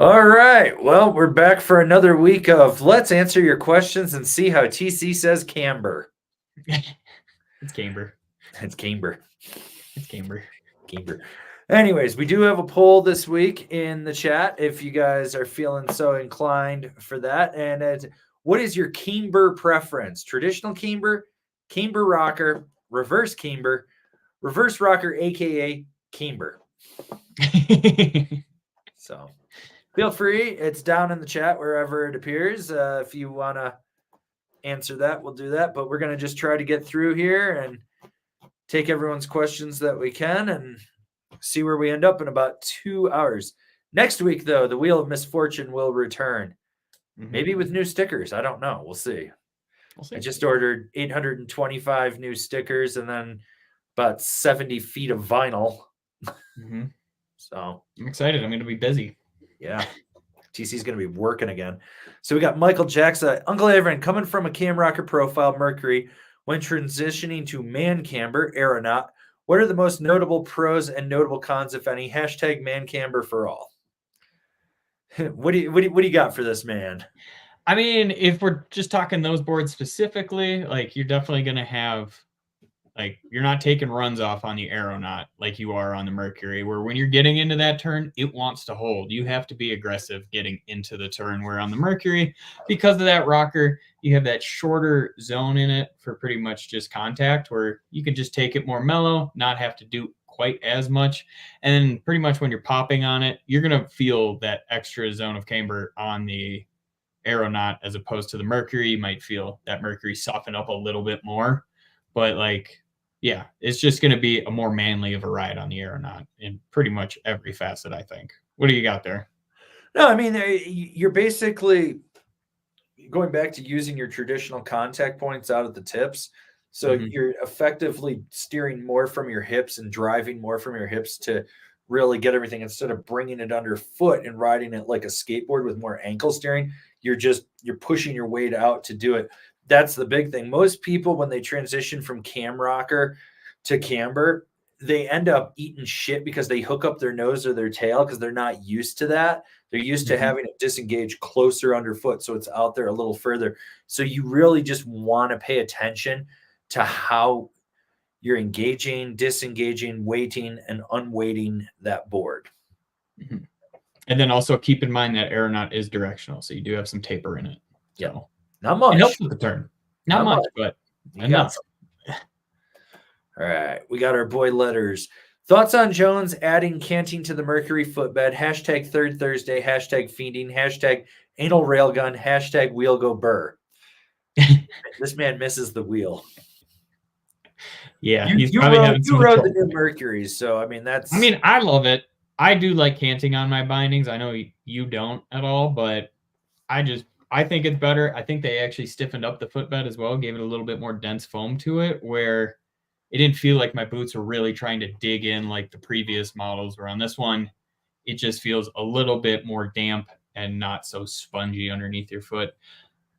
All right. Well, we're back for another week of let's answer your questions and see how TC says Camber. It's Caymber. It's Caymber. It's Caymber. Camber. Anyways, we do have a poll this week in the chat if you guys are feeling so inclined for that. And what is your Camber preference? Traditional Camber, Camber rocker, reverse Camber, reverse rocker, aka Camber. So feel free. It's down in the chat wherever it appears. If you want to answer that, we'll do that. But we're going to just try to get through here and take everyone's questions that we can and see where we end up in about 2 hours. Next week, though, the Wheel of Misfortune will return. Maybe with new stickers. I don't know. We'll see. I just ordered 825 new stickers and then about 70 feet of vinyl. So I'm excited. I'm going to be busy. Yeah. TC's going to be working again. So we got Michael Jackson. Uncle Averin, coming from a cam rocker profile Mercury, when transitioning to man camber, aeronaut, what are the most notable pros and notable cons, if any? Hashtag man camber for all. What do you got for this, man? I mean, if we're just talking those boards specifically, like you're definitely going to have, like, you're not taking runs off on the aeronaut like you are on the Mercury, where when you're getting into that turn, it wants to hold. You have to be aggressive getting into the turn, where on the Mercury, because of that rocker, you have that shorter zone in it for pretty much just contact, where you can just take it more mellow, not have to do quite as much. And pretty much when you're popping on it, you're going to feel that extra zone of camber on the aeronaut as opposed to the Mercury. You might feel that Mercury soften up a little bit more, but like, yeah, it's just going to be a more manly of a ride on the aeronaut in pretty much every facet, I think. What do you got there? No, I mean, you're basically going back to using your traditional contact points out at the tips. So you're effectively steering more from your hips and driving more from your hips to really get everything, instead of bringing it underfoot and riding it like a skateboard with more ankle steering. You're pushing your weight out to do it. That's the big thing. Most people, when they transition from cam rocker to camber, they end up eating shit because they hook up their nose or their tail because they're not used to that. They're used to having it disengage closer underfoot, so it's out there a little further. So you really just want to pay attention to how you're engaging, disengaging, weighting, and unweighting that board. And then also keep in mind that aeronaut is directional, so you do have some taper in it. Yeah, not much. It helps with the turn. Not much, but enough. All right, we got our boy Letters. Thoughts on Jones adding canting to the Mercury footbed? Hashtag Third Thursday. Hashtag fiending. Hashtag anal railgun. Hashtag wheel go burr. This man misses the wheel. Yeah, you rode the new Mercuries, so I mean that's. I mean, I love it. I do like canting on my bindings. I know you don't at all, but I think it's better. I think they actually stiffened up the footbed as well, gave it a little bit more dense foam to it, where it didn't feel like my boots were really trying to dig in like the previous models. Where on this one, it just feels a little bit more damp and not so spongy underneath your foot.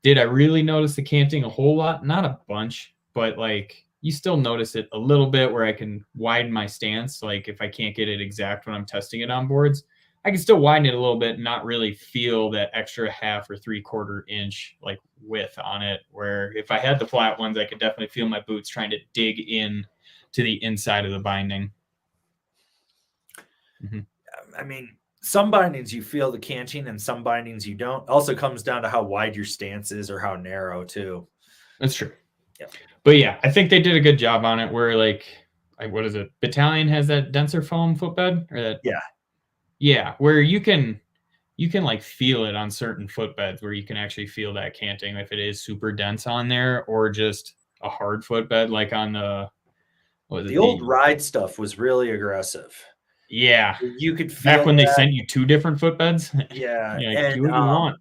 Did I really notice the canting a whole lot? Not a bunch, but like you still notice it a little bit, where I can widen my stance. Like if I can't get it exact when I'm testing it on boards, I can still widen it a little bit and not really feel that extra 1/2 or 3/4 inch like width on it. Where if I had the flat ones, I could definitely feel my boots trying to dig in to the inside of the binding. I mean, some bindings you feel the canting and some bindings you don't. Also comes down to how wide your stance is or how narrow too. That's true. Yeah. But yeah, I think they did a good job on it, where like what is it? Battalion has that denser foam footbed, or that? Yeah, where you can like feel it on certain footbeds, where you can actually feel that canting if it is super dense on there, or just a hard footbed like on the old Ride stuff was really aggressive. Yeah, you could feel back when they sent you 2 different footbeds. Yeah, and do what you want.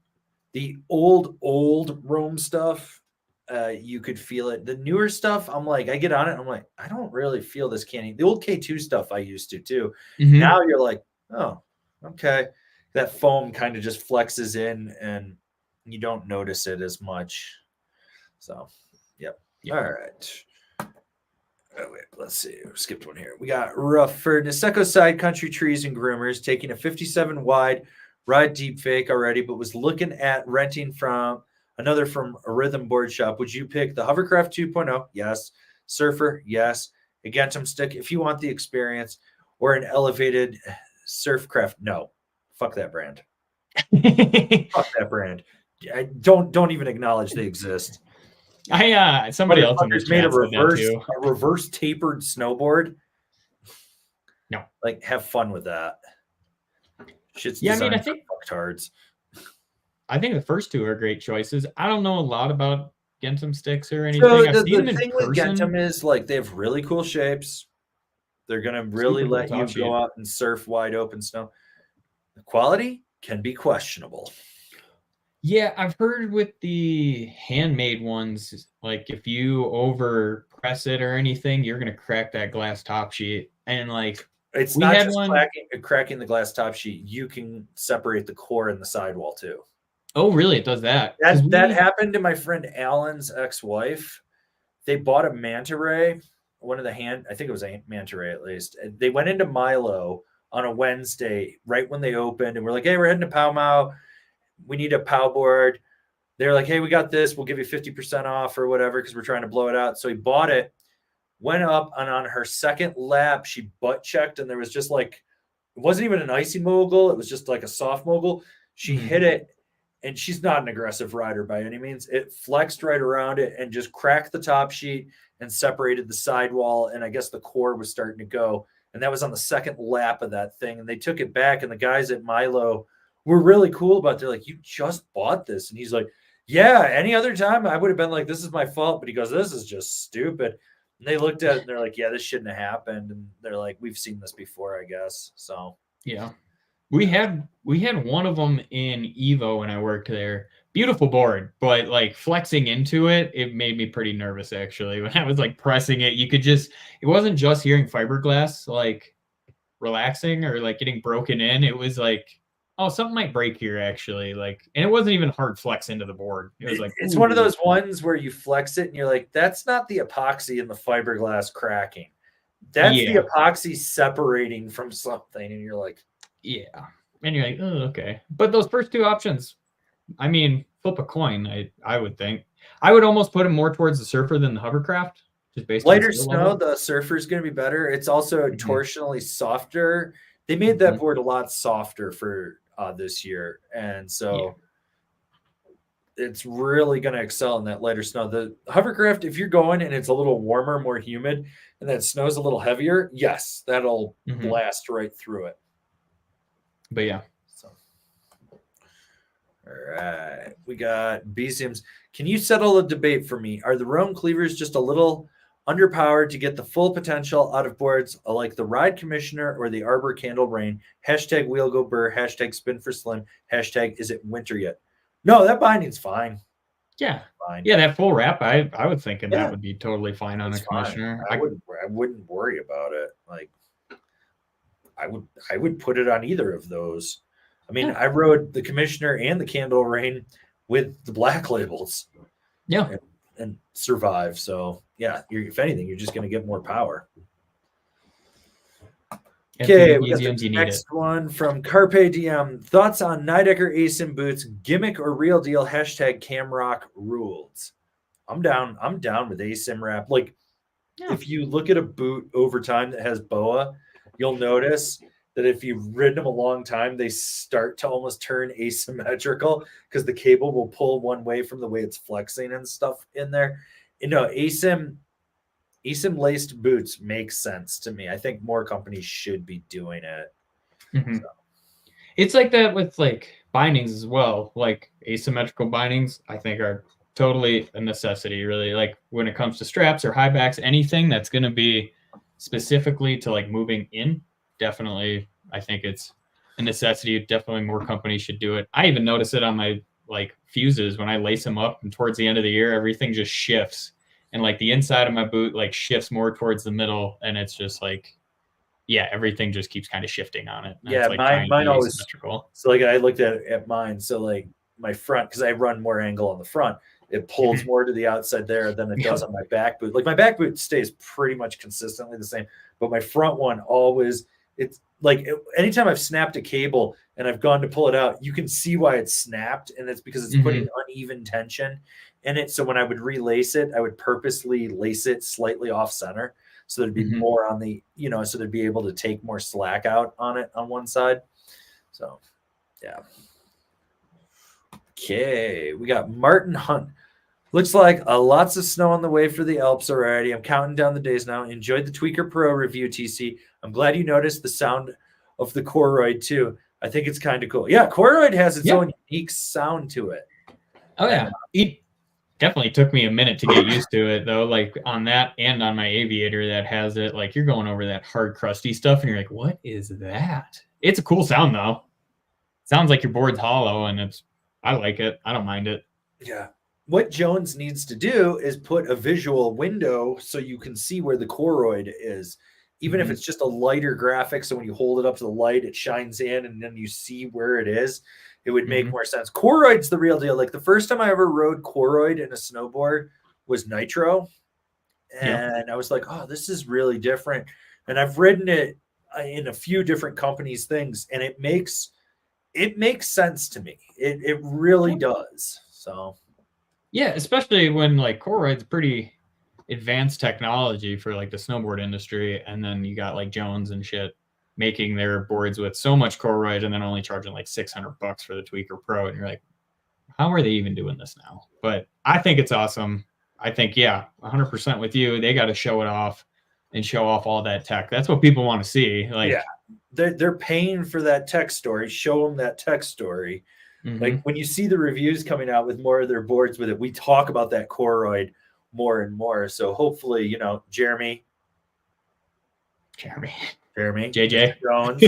The old Rome stuff, you could feel it. The newer stuff, I'm like, I get on it, I'm like, I don't really feel this canting. The old K2 stuff I used to too. Now you're like, oh, okay. That foam kind of just flexes in and you don't notice it as much. So, yep. All right. Oh, wait, let's see. We skipped one here. We got Rough for Niseko Side Country Trees and Groomers taking a 57 wide ride deep fake already, but was looking at renting from another from a rhythm board shop. Would you pick the Hovercraft 2.0? Yes. Surfer? Yes. A Gentum stick if you want the experience, or an elevated Surfcraft? No. Fuck that brand. Fuck that brand. I don't even acknowledge they exist. Somebody else in the made chat said that too. a reverse tapered snowboard. No, like have fun with that. Shit's I mean, I think fucktards. I think the first two are great choices. I don't know a lot about Gentum sticks or anything. So I've seen them in thing with Gentum is like they have really cool shapes. They're gonna really let you go out and surf wide open snow. The quality can be questionable. Yeah, I've heard with the handmade ones, like if you over press it or anything, you're gonna crack that glass top sheet. And like it's not just cracking the glass top sheet. You can separate the core and the sidewall too. Oh, really? It does that? That happened to my friend Alan's ex-wife. They bought a manta ray, I think it was a manta ray at least. They went into Milo on a Wednesday right when they opened, and we're like, hey, we're heading to Pow Mau. We need a POW board. They're like, hey, we got this. We'll give you 50% off or whatever because we're trying to blow it out. So he bought it, went up, and on her second lap, she butt checked, and there was just like, it wasn't even an icy mogul. It was just like a soft mogul. She hit it, and she's not an aggressive rider by any means. It flexed right around it and just cracked the top sheet and separated the sidewall, and I guess the core was starting to go. And that was on the second lap of that thing, and they took it back, and the guys at Milo were really cool about it. They're like, you just bought this. And he's like, yeah, any other time I would have been like, this is my fault. But he goes, this is just stupid. And they looked at it and they're like, yeah, this shouldn't have happened. And they're like, we've seen this before, I guess. So yeah, we had one of them in Evo when I worked there. Beautiful board, but like flexing into it, it made me pretty nervous actually. When I was like pressing it, it wasn't just hearing fiberglass like relaxing or like getting broken in. It was like, oh, something might break here actually. Like, and it wasn't even hard flex into the board. It was like, it's one of those ones where you flex it and you're like, that's not the epoxy in the fiberglass cracking. That's the epoxy separating from something. And you're like, yeah. And you're like, oh, okay. But those first two options, I mean, flip a coin, I would think. I would almost put them more towards the surfer than the hovercraft. Just based lighter on snow, the surfer is going to be better. It's also torsionally softer. They made that board a lot softer for this year, and so it's really going to excel in that lighter snow. The hovercraft, if you're going and it's a little warmer, more humid, and that snow's a little heavier, yes, that'll blast right through it. But yeah. So, all right, we got B-Sims. Can you settle a debate for me? Are the Rome cleavers just a little underpowered to get the full potential out of boards like the Ride Commissioner or the Arbor Candle Rain? Hashtag wheel go burr. Hashtag spin for slim. Hashtag is it winter yet? No, that binding's fine. Yeah. Fine. Yeah, that full wrap, I was thinking that would be totally fine on a Commissioner. I wouldn't worry about it. Like I would put it on either of those. I mean, I rode the Commissioner and the Candle Rain with the black labels. Yeah. And survive. So yeah, if anything, you're just going to get more power. Okay, we got the next one from Carpe Diem. Thoughts on Nidecker Asim boots, gimmick or real deal? Hashtag Camrock rules. I'm down with Asim wrap. Like, if you look at a boot over time that has BOA, you'll notice that if you've ridden them a long time, they start to almost turn asymmetrical because the cable will pull one way from the way it's flexing and stuff in there. You know, Asim laced boots make sense to me. I think more companies should be doing it. So. It's like that with like bindings as well. Like asymmetrical bindings, I think are totally a necessity, really. Like when it comes to straps or high backs, anything that's going to be specifically to like moving in, definitely, I think it's a necessity. Definitely more companies should do it. I even notice it on my like fuses when I lace them up, and towards the end of the year, everything just shifts. And like the inside of my boot like shifts more towards the middle, and it's just like, yeah, everything just keeps kind of shifting on it. Yeah, like mine always symmetrical. So like I looked at mine. So like my front, because I run more angle on the front, it pulls more to the outside there than it does on my back boot. Like my back boot stays pretty much consistently the same, but my front one always, it's like anytime I've snapped a cable and I've gone to pull it out, you can see why it's snapped, and it's because it's putting uneven tension in it. So when I would relace it, I would purposely lace it slightly off center so there'd be more on the, so they'd be able to take more slack out on it on one side. So, yeah. Okay, we got Martin Hunt. Looks like lots of snow on the way for the Alps already. I'm counting down the days now. Enjoyed the Tweaker Pro review, TC. I'm glad you noticed the sound of the Koroyd too. I think it's kind of cool. Yeah, Koroyd has its own unique sound to it. Oh, yeah. It definitely took me a minute to get used to it, though. Like on that and on my Aviator that has it, like you're going over that hard, crusty stuff, and you're like, what is that? It's a cool sound, though. Sounds like your board's hollow, and I like it. I don't mind it. Yeah. What Jones needs to do is put a visual window so you can see where the Koroyd is, even if it's just a lighter graphic. So when you hold it up to the light, it shines in and then you see where it is. It would make more sense. Koroyd's the real deal. Like the first time I ever rode Koroyd in a snowboard was Nitro. And I was like, oh, this is really different. And I've ridden it in a few different companies' things, and it makes sense to me. It really does. So yeah, especially when like Koroyd's pretty advanced technology for like the snowboard industry, and then you got like Jones and shit making their boards with so much Koroyd and then only charging like $600 for the Tweaker Pro, and you're like, how are they even doing this now? But I think it's awesome. I think 100% with you. They got to show it off and show off all that tech. That's what people want to see. Like, they're paying for that tech story. Show them that tech story. Like when you see the reviews coming out with more of their boards with it, we talk about that Koroyd more and more. So hopefully, Jeremy, JJ Jones,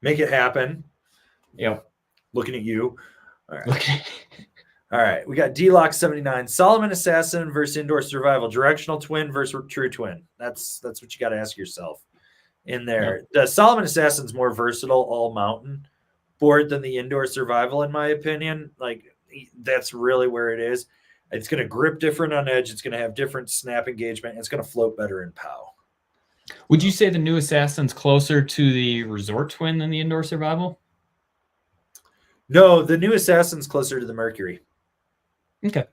make it happen. Yep. Looking at you. All right. All right. We got D-Lock 79. Salomon Assassin versus Indoor Survival. Directional twin versus true twin. That's what you got to ask yourself in there. Yep. The Salomon Assassin's more versatile all mountain board than the Indoor Survival, in my opinion. Like that's really where it is. It's going to grip different on edge. It's going to have different snap engagement. It's going to float better in POW. Would you say the new Assassin's closer to the Resort Twin than the Indoor Survival? No, the new Assassin's closer to the Mercury. Okay.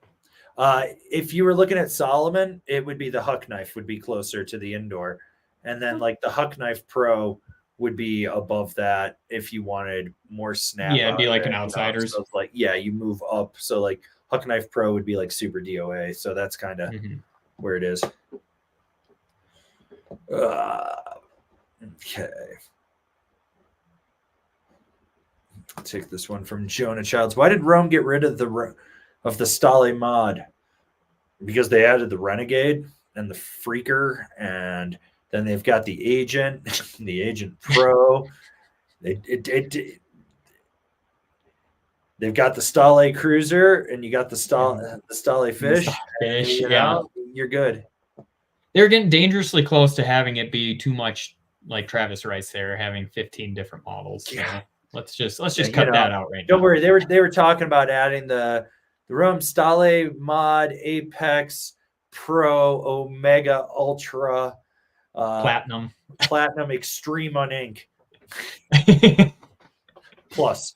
If you were looking at Salomon, it would be the Huck Knife would be closer to the Indoor. And then like the Huck Knife Pro would be above that if you wanted more snap. Yeah, it'd be like an Outsiders. So like, you move up. So like Huck Knife Pro would be like super DOA. So that's kind of where it is. Okay. I'll take this one from Jonah Childs. Why did Rome get rid of the Stale mod? Because they added the Renegade and the Freaker, and then they've got the Agent, the Agent Pro. They've got the Stale Cruiser, and you got the Stale Fish. You're good. They're getting dangerously close to having it be too much like Travis Rice there, having 15 different models. Yeah. Let's just cut that out right now. Don't worry. They were talking about adding the Rome Stale mod, Apex, Pro, Omega, Ultra, Platinum, Extreme on Ink, Plus,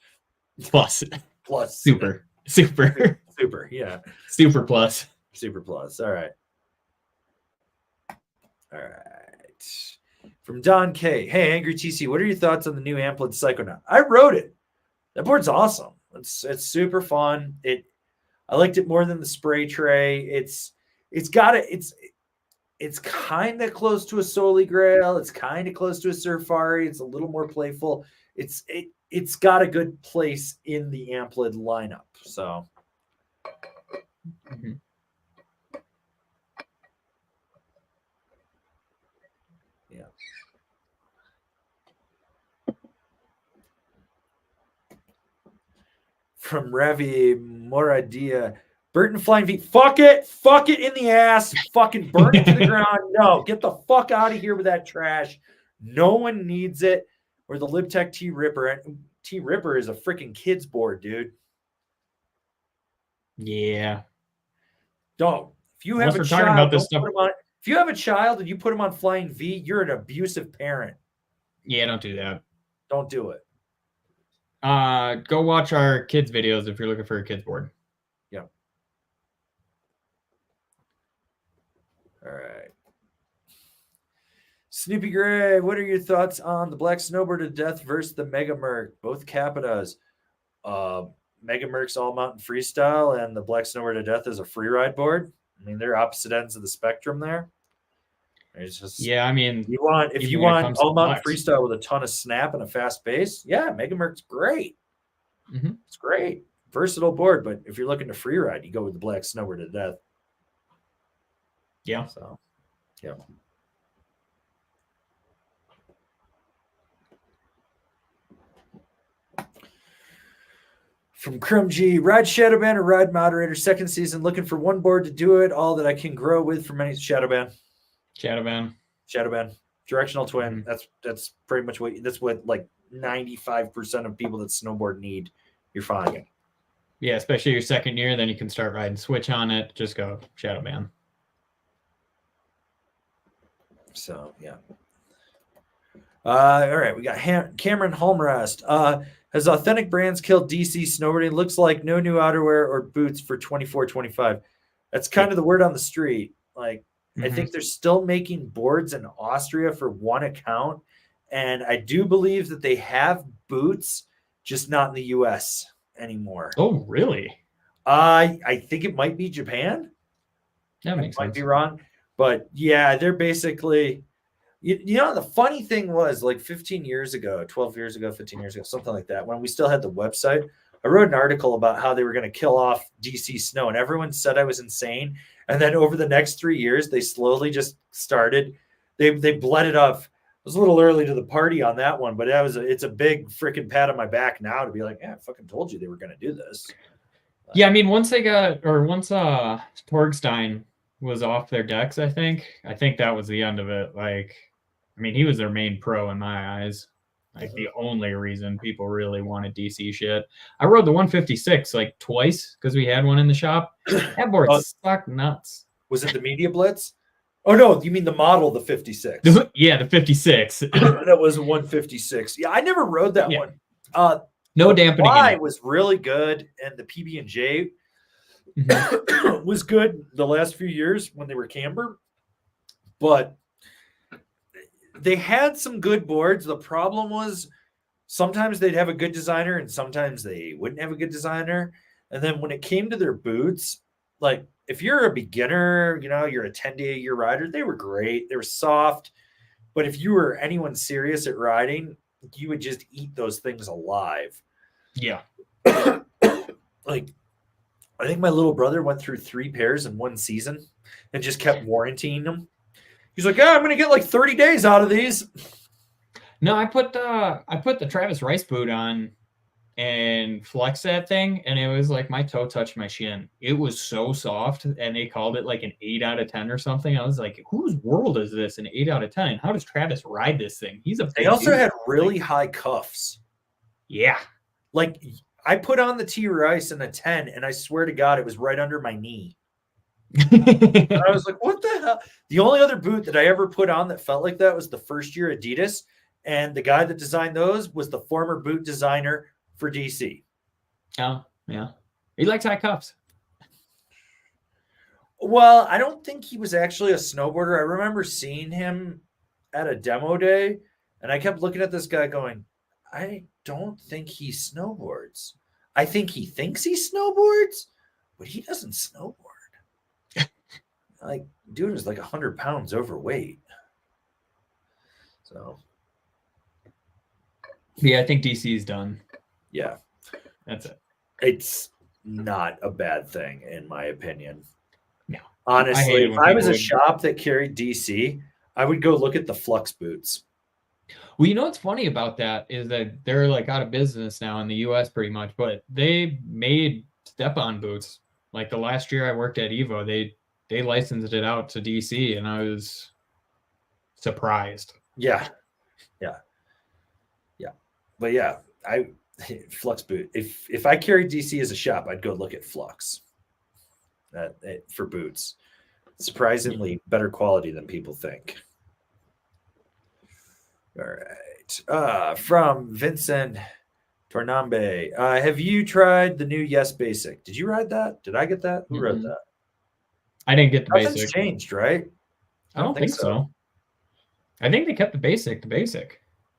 Super, yeah, Super Plus. All right. From Don K. Hey, Angry TC, what are your thoughts on the new Amplid Psychonaut? I rode it. That board's awesome. It's super fun. I liked it more than the spray tray. It's kind of close to a Soli Grail. It's kind of close to a Surfari. It's a little more playful. It's got a good place in the Amplid lineup. So. Yeah. From Ravi Moradia. Burton Flying V. Fuck it in the ass. Fucking burn it to the ground. No, get the fuck out of here with that trash. No one needs it. Or the Lib Tech T Ripper. T Ripper is a freaking kid's board, dude. Yeah. Don't. If you have a child, if you have a child and you put them on Flying V, you're an abusive parent. Yeah, don't do that. Don't do it. Go watch our kids videos if you're looking for a kids board. Yeah. All right. Snoopy Gray, what are your thoughts on the Black Snowboard to Death versus the Mega Merc? Both Capitas. Mega Merc's all mountain freestyle, and the Black Snowboard to Death is a freeride board. I mean, they're opposite ends of the spectrum there. It's just, yeah, I mean, if you want all mountain freestyle with a ton of snap and a fast pace, yeah, Mega Merc's great. Mm-hmm. It's great, versatile board. But if you're looking to freeride, you go with the Black Snowboard to Death. Yeah. So, yeah. From Crum G, ride Shadowban or ride Moderator, second season, looking for one board to do it all that I can grow with for many. Shadowban. Directional twin. Mm-hmm. That's pretty much what like 95% of people that snowboard need. You're fine. Yeah, especially your second year, then you can start riding switch on it. Just go Shadowban. So yeah. All right, we got Cameron Holmrest. Has Authentic Brands killed DC snowboarding? Looks like no new outerwear or boots for 24-25. That's kind of the word on the street. Like, I think they're still making boards in Austria for one account. And I do believe that they have boots, just not in the US anymore. Oh, really? I think it might be Japan. That makes sense. Might be wrong. But yeah, they're basically... You know, the funny thing was like 15 years ago, 12 years ago, 15 years ago, something like that, when we still had the website, I wrote an article about how they were going to kill off DC snow, and everyone said I was insane. And then over the next 3 years, they slowly just started. They bled it up. It was a little early to the party on that one, but it's a big freaking pat on my back now to be like, yeah, I fucking told you they were going to do this. Yeah, I mean, once Torgstein was off their decks, I think that was the end of it. Like, I mean, he was their main pro in my eyes. Like, the only reason people really wanted DC shit. I rode the 156 like twice because we had one in the shop. That board sucked nuts. Was it the Media Blitz? Oh, no, you mean the model, the 56. Yeah, the 56. That was a 156. Yeah, I never rode that one. No dampening. The was really good, and the PB&J was good the last few years when they were Camber. But they had some good boards. The problem was sometimes they'd have a good designer and sometimes they wouldn't have a good designer. And then when it came to their boots, like if you're a beginner, you know, you're a 10-day-a-year rider, they were great. They were soft. But if you were anyone serious at riding, you would just eat those things alive. Yeah. Like, I think my little brother went through 3 pairs in one season and just kept warrantying them. He's like, yeah, I'm going to get like 30 days out of these. No, I put the Travis Rice boot on and flexed that thing, and it was like my toe touched my shin. It was so soft, and they called it like an 8 out of 10 or something. I was like, whose world is this? An 8 out of 10? How does Travis ride this thing? They also had really high cuffs. Yeah. Like, I put on the T Rice in a 10, and I swear to God, it was right under my knee. And I was like, what the hell? The only other boot that I ever put on that felt like that was the first year Adidas. And the guy that designed those was the former boot designer for DC. Oh, yeah. He likes high cuffs. Well, I don't think he was actually a snowboarder. I remember seeing him at a demo day, and I kept looking at this guy going, I don't think he snowboards. I think he thinks he snowboards, but he doesn't snowboard. Like, dude was like 100 pounds overweight. So, yeah, I think DC is done. Yeah, that's it. It's not a bad thing, in my opinion. No, honestly, if I was a shop that carried DC, I would go look at the Flux boots. Well, you know what's funny about that is that they're like out of business now in the US pretty much, but they made step-on boots. Like the last year I worked at Evo, they licensed it out to DC, and I was surprised. Yeah. But yeah, Flux boot. If I carried DC as a shop, I'd go look at Flux for boots. Surprisingly better quality than people think. All right. From Vincent Tornambe. Have you tried the new Yes Basic? Did you ride that? Did I get that? Who rode that? I didn't get the Nothing's basic. changed, right? I don't think so. I think they kept the basic.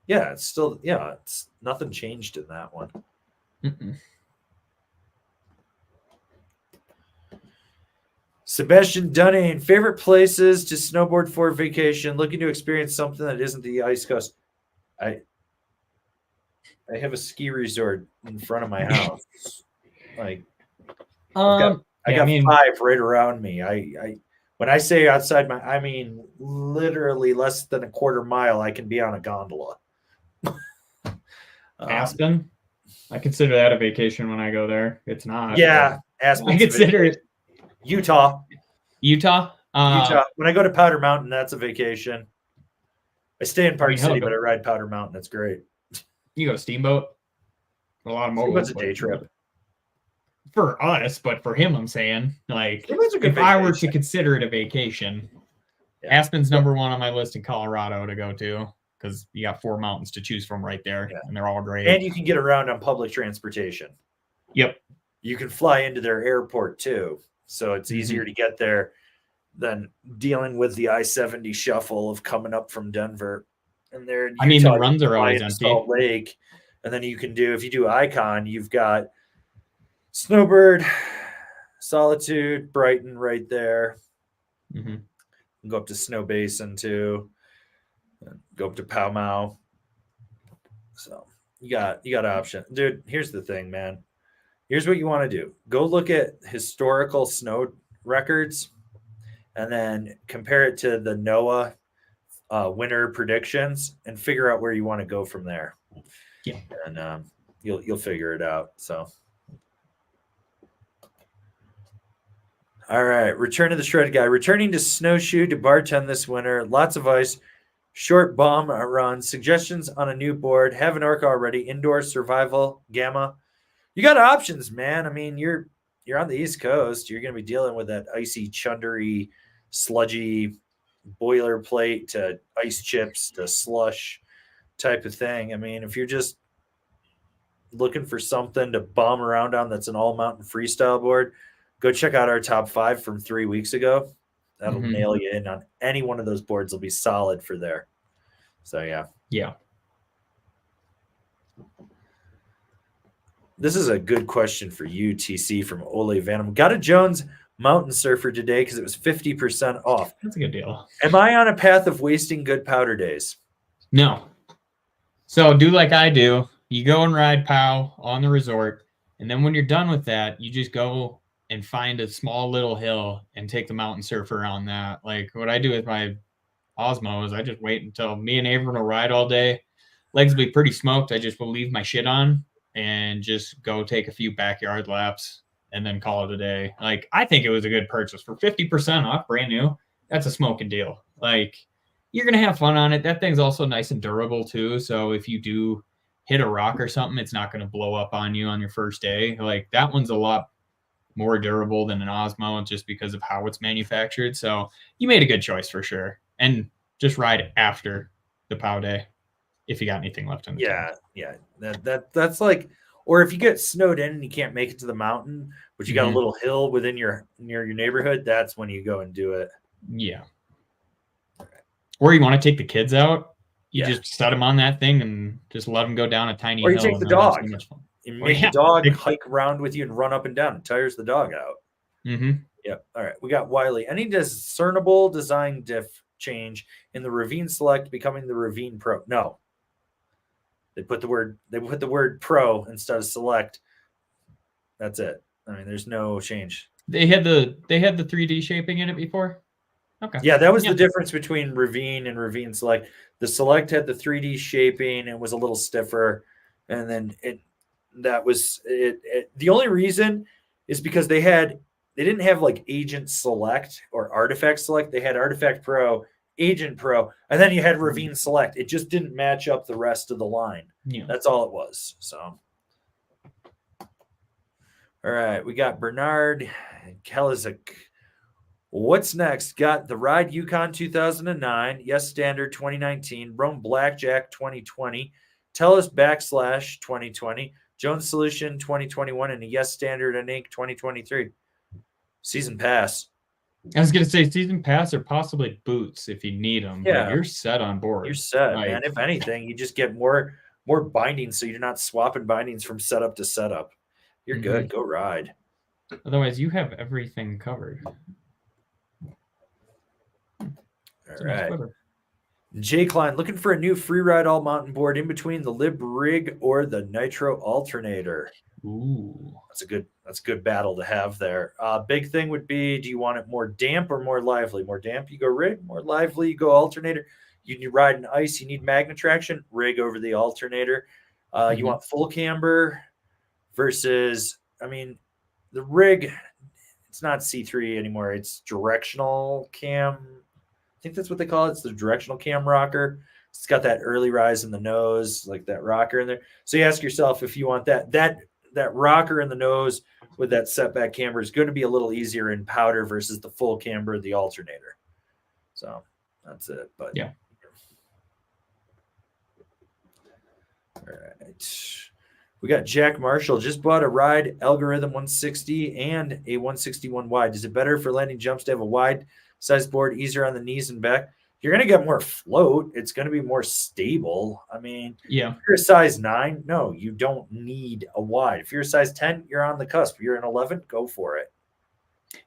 Yeah, it's nothing changed in that one. Sebastian Dunning, favorite places to snowboard for vacation, looking to experience something that isn't the ice coast. I have a ski resort in front of my house. Like I got 5 right around me. I when I say outside I mean literally less than a quarter mile I can be on a gondola. Aspen? I consider that a vacation when I go there. It's not. Yeah, Aspen. I consider it. Utah. Utah. When I go to Powder Mountain, that's a vacation. I stay in Park City, but I ride Powder Mountain. That's great. You go Steamboat. A lot of motos. Steamboat's a day trip. For us, but for him, I'm saying, like, if I were to consider it a vacation, Aspen's number 1 on my list in Colorado to go to, because you got 4 mountains to choose from right there, and they're all great. And you can get around on public transportation. Yep. You can fly into their airport too, so it's easier to get there than dealing with the I-70 shuffle of coming up from Denver. And there, the runs are always empty. Salt Lake, and then you can do, if you do Icon, you've got Snowbird, Solitude, Brighton right there. Go up to Snow Basin too. Go up to Pow Mau. So you got option, dude. Here's the thing, man. Here's what you want to do. Go look at historical snow records and then compare it to the NOAA winter predictions and figure out where you want to go from there. Yeah. And you'll figure it out. So all right, return to the shredded guy. Returning to snowshoe to bartend this winter. Lots of ice. Short bomb run. Suggestions on a new board. Have an Orca already. Indoor survival gamma. You got options, man. I mean, you're on the East Coast. You're going to be dealing with that icy, chundery, sludgy boilerplate to ice chips to slush type of thing. I mean, if you're just looking for something to bomb around on that's an all-mountain freestyle board, go check out our top 5 from 3 weeks ago. That'll nail you in on any one of those boards. Will be solid for there. So, yeah. Yeah. This is a good question for you, TC, from Ole Vanham. Got a Jones Mountain Surfer today because it was 50% off. That's a good deal. Am I on a path of wasting good powder days? No. So do like I do. You go and ride POW on the resort, and then when you're done with that, you just go and find a small little hill and take the Mountain Surfer on that. Like what I do with my Osmo is I just wait until me and Avon will ride all day. Legs will be pretty smoked. I just will leave my shit on and just go take a few backyard laps and then call it a day. Like, I think it was a good purchase for 50% off, brand new. That's a smoking deal. Like, you're going to have fun on it. That thing's also nice and durable too. So if you do hit a rock or something, it's not going to blow up on you on your first day. Like, that one's a lot more durable than an Osmo just because of how it's manufactured. So you made a good choice for sure. And just ride after the POW day if you got anything left in the tank. Yeah. That's like, or if you get snowed in and you can't make it to the mountain, but you got a little hill within your neighborhood, that's when you go and do it. Yeah. Or you want to take the kids out, you just set them on that thing and just let them go down a tiny hill. Or you take the dog. So much fun. You make the dog hike around with you and run up and down. It tires the dog out. Yep. All right. We got Wiley. Any discernible design diff change in the Ravine Select becoming the Ravine Pro? No. They put the word Pro instead of Select. That's it. I mean, there's no change. They had the 3D shaping in it before. Okay. Yeah, that was the difference between Ravine and Ravine Select. The Select had the 3D shaping and was a little stiffer, and then that was it. The only reason is because they didn't have like Agent Select or Artifact Select. They had Artifact Pro, Agent Pro, and then you had Ravine Select. It just didn't match up the rest of the line. Yeah. That's all it was. So, all right, we got Bernard Kalizik. What's next? Got the Ride Yukon 2009, Yes Standard 2019, Rome Blackjack 2020, Tellus / 2020, Jones Solution 2021, and a Yes Standard and Inc. 2023. Season pass. I was going to say season pass or possibly boots if you need them, Yeah. but you're set on board. You're set, man. If anything, you just get more bindings so you're not swapping bindings from setup to setup. You're good. Go ride. Otherwise, you have everything covered. All right. Jay Klein looking for a new Freeride all mountain board in between the Lib rig or the Nitro alternator. Ooh, that's a good battle to have there. Big thing would be, do you want it more damp or more lively? More damp, you go rig. More lively, you go alternator. You ride in ice, you need magnet traction, rig over the alternator. You want full camber versus, I mean, the rig, it's not C3 anymore. It's directional cam. I think that's what they call it. It's the directional cam rocker. It's got that early rise in the nose, like that rocker in there. So you ask yourself if you want that rocker in the nose with that setback camber is going to be a little easier in powder versus the full camber, the alternator. So that's it. But yeah. All right. We got Jack Marshall. Just bought a Ride Algorithm 160 and a 161 wide. Is it better for landing jumps to have a wide size board, easier on the knees and back? You're going to get more float. It's going to be more stable. I mean, yeah. If you're a size 9, no, you don't need a wide. If you're a size 10, you're on the cusp. If you're an 11, go for it.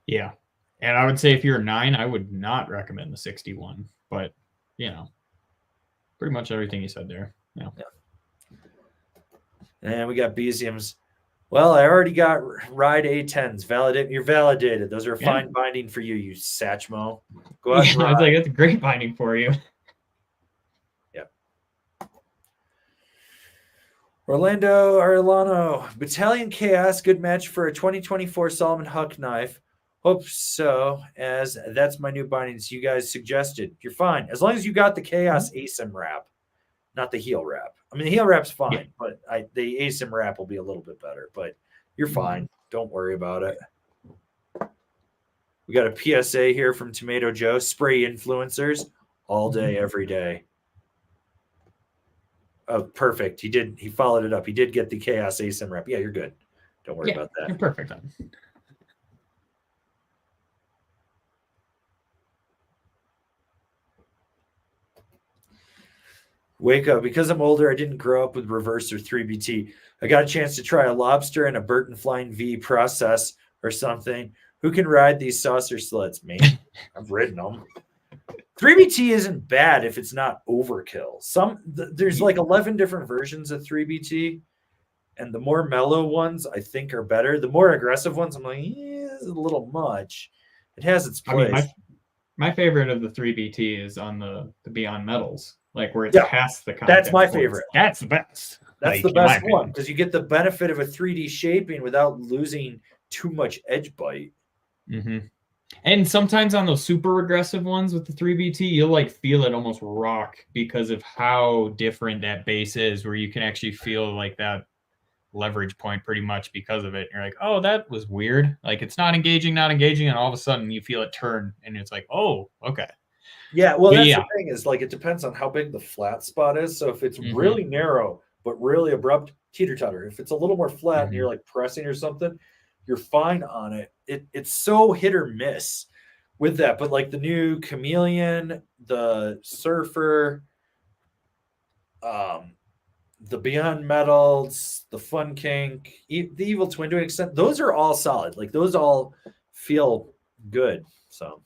Yeah. And I would say if you're a 9, I would not recommend the 61. But, pretty much everything you said there. Yeah. And we got Beziums. Well, I already got Ride A10s. You're validated. Those are fine binding for you, you Satchmo. Go out and ride. I was like, that's a great binding for you. Yep. Orlando Arellano. Battalion Chaos. Good match for a 2024 Salomon Huck knife. Hope so, as that's my new bindings you guys suggested. You're fine. As long as you got the Chaos ASIM wrap, not the heel wrap. I mean, the heel wrap's fine, but the ASIM wrap will be a little bit better, but you're fine. Don't worry about it. We got a PSA here from Tomato Joe. Spray influencers all day, every day. Oh, perfect. He followed it up. He did get the Chaos ASIM wrap. Yeah, you're good. Don't worry about that. You're perfect. Wake up. Because I'm older, I didn't grow up with reverse or 3BT. I got a chance to try a lobster and a Burton Flying V process or something. Who can ride these saucer sleds? Me. I've ridden them. 3BT isn't bad if it's not overkill. There's like 11 different versions of 3BT, and the more mellow ones I think are better. The more aggressive ones, I'm like, it's a little much. It has its place. I mean, my favorite of the 3BT is on the Beyond Metals. Like where it's past the contact. That's my favorite. That's the best. That's the best one because you get the benefit of a 3D shaping without losing too much edge bite. And sometimes on those super aggressive ones with the 3BT, you'll like feel it almost rock because of how different that base is, where you can actually feel like that leverage point pretty much because of it. And you're like, oh, that was weird. Like it's not engaging. And all of a sudden you feel it turn and it's like, oh, okay. Yeah, well, that's the thing is like it depends on how big the flat spot is. So if it's really narrow but really abrupt, teeter-totter. If it's a little more flat and you're like pressing or something, you're fine on it. It's so hit or miss with that. But like the new Chameleon, the Surfer, the Beyond Metals, the Fun Kink, the Evil Twin to an extent, those are all solid. Like those all feel good. So.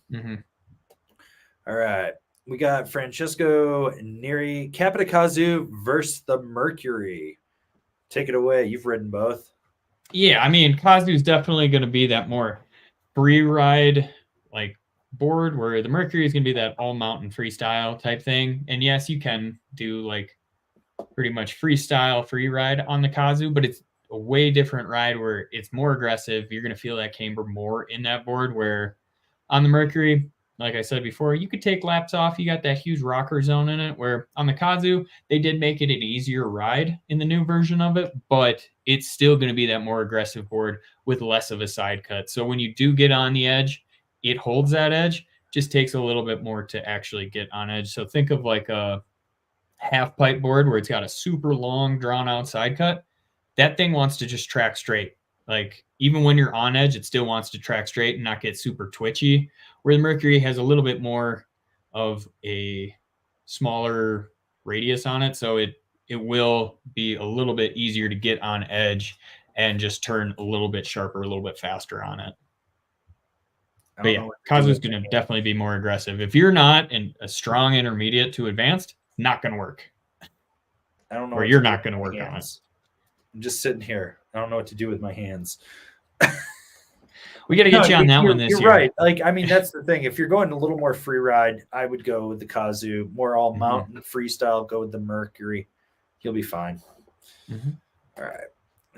All right. We got Francesco Neri, Capita Kazu versus the Mercury. Take it away. You've ridden both. Yeah, I mean, Kazu is definitely going to be that more Freeride like board, where the Mercury is going to be that all mountain freestyle type thing. And yes, you can do like pretty much freestyle Freeride on the Kazu, but it's a way different ride where it's more aggressive. You're going to feel that camber more in that board, where on the Mercury, like I said before, you could take laps off. You got that huge rocker zone in it, where on the Kazu, they did make it an easier ride in the new version of it, but it's still going to be that more aggressive board with less of a side cut. So when you do get on the edge, it holds that edge. Just takes a little bit more to actually get on edge. So think of like a half pipe board where it's got a super long drawn out side cut. That thing wants to just track straight. Like even when you're on edge, it still wants to track straight and not get super twitchy. Where the Mercury has a little bit more of a smaller radius on it. So it will be a little bit easier to get on edge and just turn a little bit sharper, a little bit faster on it. But yeah, Kazu's going to definitely be more aggressive. If you're not in a strong intermediate to advanced, not going to work. I don't know. Or you're not going to work on it. I'm just sitting here. I don't know what to do with my hands. We got to get you on that one this year. You're right. Like, I mean, that's the thing. If you're going a little more free ride, I would go with the Kazu. More all mountain freestyle, go with the Mercury. He'll be fine. All right.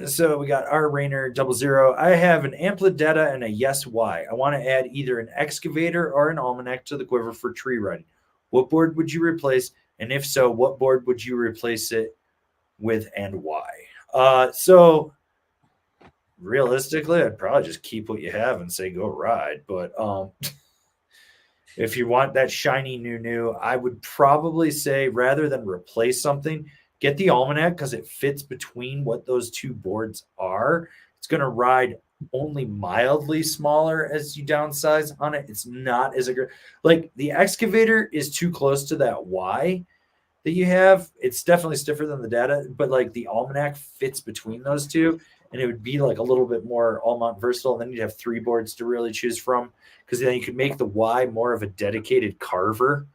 So we got our Rainer 00. I have an Amplid data and a Yes Y. I want to add either an excavator or an Almanac to the Quiver for tree riding. What board would you replace? And if so, what board would you replace it with and why? So realistically, I'd probably just keep what you have and say go ride. But if you want that shiny new, I would probably say rather than replace something, get the Almanac because it fits between what those two boards are. It's going to ride only mildly smaller as you downsize on it. It's not as aggressive. Like the excavator is too close to that Y that you have. It's definitely stiffer than the data, but like the Almanac fits between those two. And it would be like a little bit more all-mount versatile. And then you'd have 3 boards to really choose from because then you could make the Y more of a dedicated carver,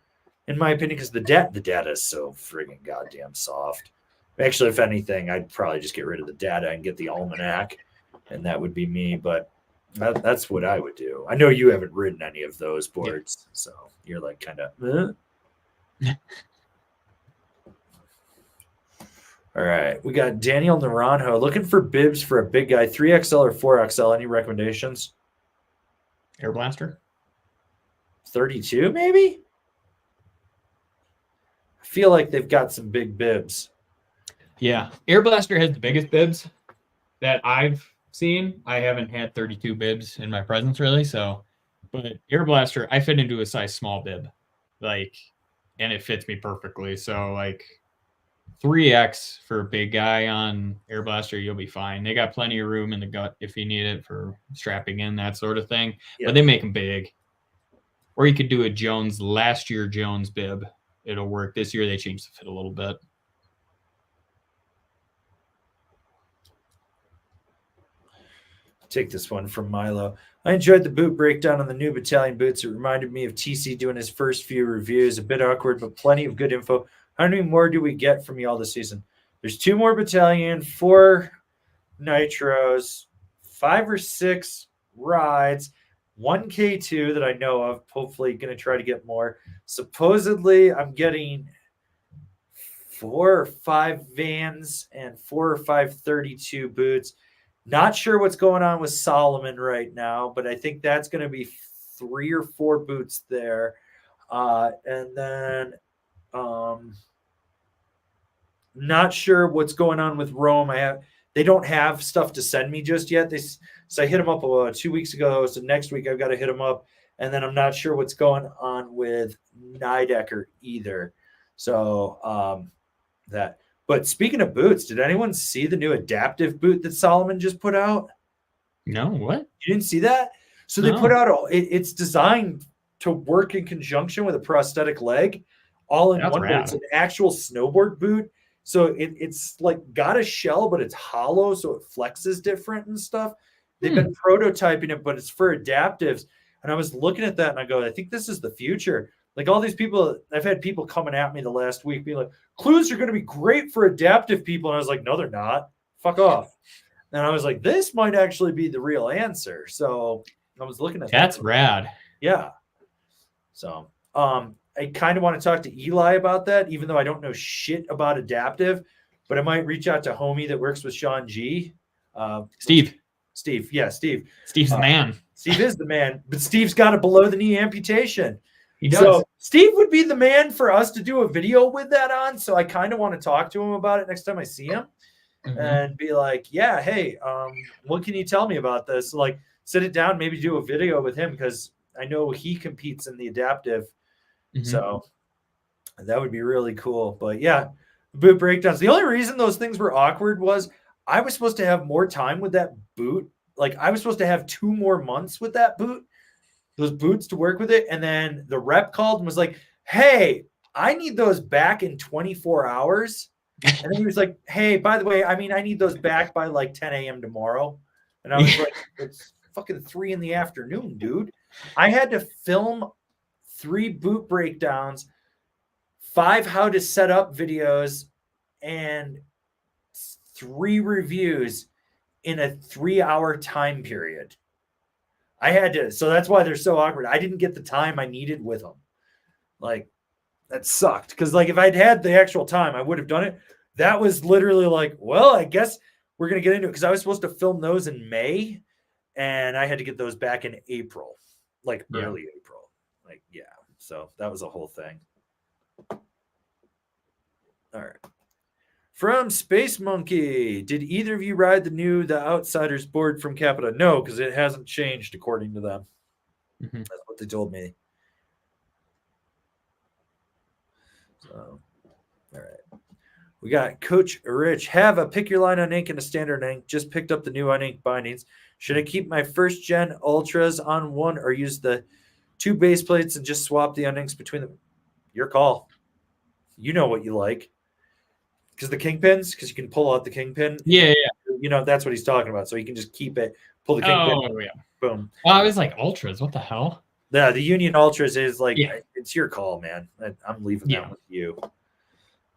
in my opinion, because the data is so friggin' goddamn soft. Actually, if anything, I'd probably just get rid of the data and get the Almanac, and that would be me. But that's what I would do. I know you haven't ridden any of those boards, so you're like kind of. All right, we got Daniel Naranjo looking for bibs for a big guy, 3XL or 4XL. Any recommendations? Air Blaster? 32, maybe? I feel like they've got some big bibs. Yeah, Air Blaster has the biggest bibs that I've seen. I haven't had 32 bibs in my presence, really. So, but Air Blaster, I fit into a size small bib, like, and it fits me perfectly. So, like, 3X for a big guy on Air Blaster, you'll be fine. They got plenty of room in the gut if you need it for strapping in, that sort of thing. Yep. But they make them big. Or you could do a Jones, last year Jones bib. It'll work. This year they changed the fit a little bit. Take this one from Milo. I enjoyed the boot breakdown on the new battalion boots. It reminded me of TC doing his first few reviews. A bit awkward, but plenty of good info. How many more do we get from y'all this season? There's 2 more battalion, 4 nitros, 5 or 6 rides, 1 K2 that I know of. Hopefully going to try to get more. Supposedly I'm getting 4 or 5 vans and 4 or 5 32 boots. Not sure what's going on with Salomon right now, but I think that's going to be 3 or 4 boots there. And then not sure what's going on with Rome. They don't have stuff to send me just yet. So I hit them up 2 weeks ago. So next week I've got to hit them up. And then I'm not sure what's going on with Nidecker either. So that. But speaking of boots, did anyone see the new adaptive boot that Salomon just put out? No, what? You didn't see that? So they put out it's designed to work in conjunction with a prosthetic leg, all in one. It's an actual snowboard boot. So it's like got a shell, but it's hollow, so it flexes different and stuff. They've been prototyping it, but it's for adaptives. And I was looking at that and I go, I think this is the future. Like all these people, I've had people coming at me the last week being like, Clues are going to be great for adaptive people. And I was like, no, they're not. Fuck off. And I was like, this might actually be the real answer. So I was looking at that. That's rad. Yeah. So I kind of want to talk to Eli about that, even though I don't know shit about adaptive, but I might reach out to homie that works with Sean G. Steve. Yeah, Steve. Steve's the man. Steve is the man, but Steve's got a below the knee amputation. He does. So Steve would be the man for us to do a video with that on. So I kind of want to talk to him about it next time I see him and be like, yeah, hey, what can you tell me about this? Like sit it down, maybe do a video with him because I know he competes in the adaptive, Mhm. so that would be really cool. But yeah, boot breakdowns. The only reason those things were awkward was I was supposed to have more time with that boot. Like I was supposed to have 2 more months with that boot, those boots to work with it. And then the rep called and was like, hey, I need those back in 24 hours. And then he was like, hey, by the way, I need those back by like 10 a.m. tomorrow. And I was like, it's fucking 3 in the afternoon, dude. I had to film 3 boot breakdowns, 5 how to set up videos, and 3 reviews in a 3-hour time period. I had to, so that's why they're so awkward. I didn't get the time I needed with them. Like, that sucked. Because, like, if I'd had the actual time, I would have done it. That was literally like, well, I guess we're going to get into it. Because I was supposed to film those in May, and I had to get those back in April, like early April. Like, yeah. So that was a whole thing. All right. From Space Monkey, did either of you ride the Outsiders board from Capita? No, because it hasn't changed according to them. Mm-hmm. That's what they told me. So, all right. We got Coach Rich. Have a pick your line on ink and a standard ink. Just picked up the new unink bindings. Should I keep my first gen ultras on one or use the 2 base plates and just swap the uninks between them? Your call. You know what you like. Because the kingpins, because you can pull out the kingpin. Yeah. You know, that's what he's talking about. So you can just keep it, pull the kingpin. Oh, yeah. Boom. Well, I was like, ultras, what the hell? Yeah, the Union Ultras is like, it's your call, man. I'm leaving that with you.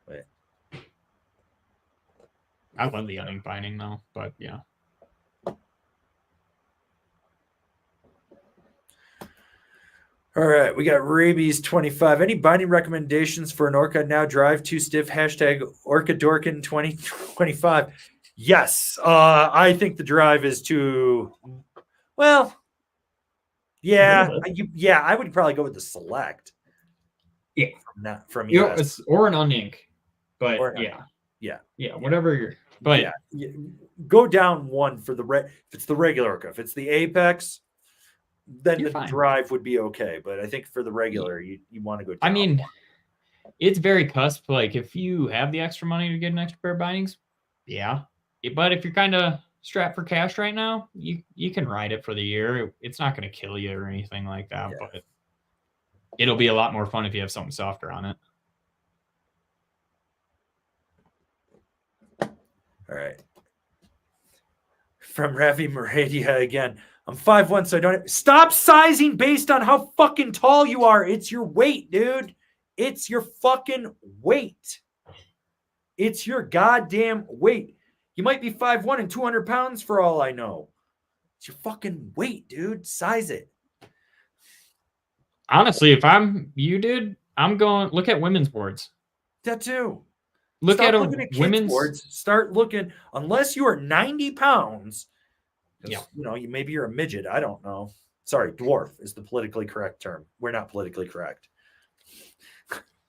But I love the unink binding, though. But, yeah. All right, we got Rabies 25. Any binding recommendations for an Orca now drive too stiff? Hashtag Orca Dorkin 2025. Yes, I think the drive is too. Well, yeah, I would probably go with the Select. Yeah, from US. Or an unink, but yeah, whatever you're. But go down one for if it's the regular Orca. If it's the Apex, then the drive would be okay. But I think for the regular, you want to go down. I mean, it's very cusp. Like, if you have the extra money to get an extra pair of bindings, yeah. But if you're kind of strapped for cash right now, you can ride it for the year. It's not going to kill you or anything like that. Yeah. But it'll be a lot more fun if you have something softer on it. All right. From Ravi Meradia again. I'm 5'1", so I don't... Stop sizing based on how fucking tall you are. It's your weight, dude. It's your fucking weight. It's your goddamn weight. You might be 5'1" and 200 pounds for all I know. It's your fucking weight, dude. Size it. Honestly, if I'm you, dude, I'm going... Look at women's boards. That too. Look at women's boards. Start looking... Unless you are 90 pounds... Yeah. You know, maybe you're a midget. I don't know. Sorry, dwarf is the politically correct term. We're not politically correct.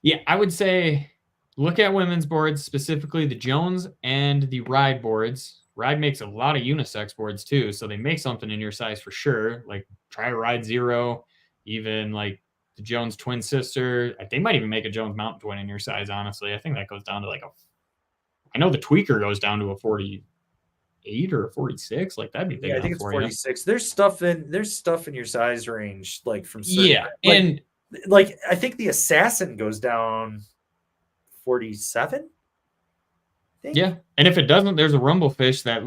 Yeah, I would say look at women's boards, specifically the Jones and the Ride boards. Ride makes a lot of unisex boards too, so they make something in your size for sure. Like try a Ride Zero, even like the Jones twin sister. They might even make a Jones Mountain Twin in your size, honestly. I think that goes down to like I know the Tweaker goes down to a 48 or a 46, like that'd be big. I think it's 46. There's stuff in your size range, like from and like I think the Assassin goes down 47. Yeah, and if it doesn't, there's a Rumblefish that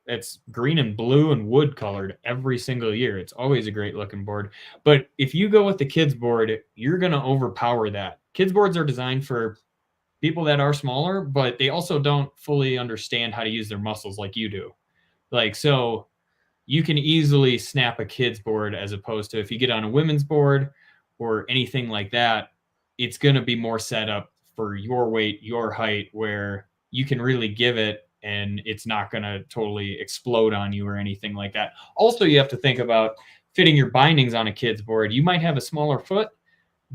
it's green and blue and wood colored every single year. It's always a great looking board. But if you go with the kids board, you're gonna overpower that. Kids boards are designed for people that are smaller, but they also don't fully understand how to use their muscles like you do. Like, so you can easily snap a kid's board as opposed to if you get on a women's board or anything like that, it's going to be more set up for your weight, your height, where you can really give it and it's not going to totally explode on you or anything like that. Also, you have to think about fitting your bindings on a kid's board. You might have a smaller foot,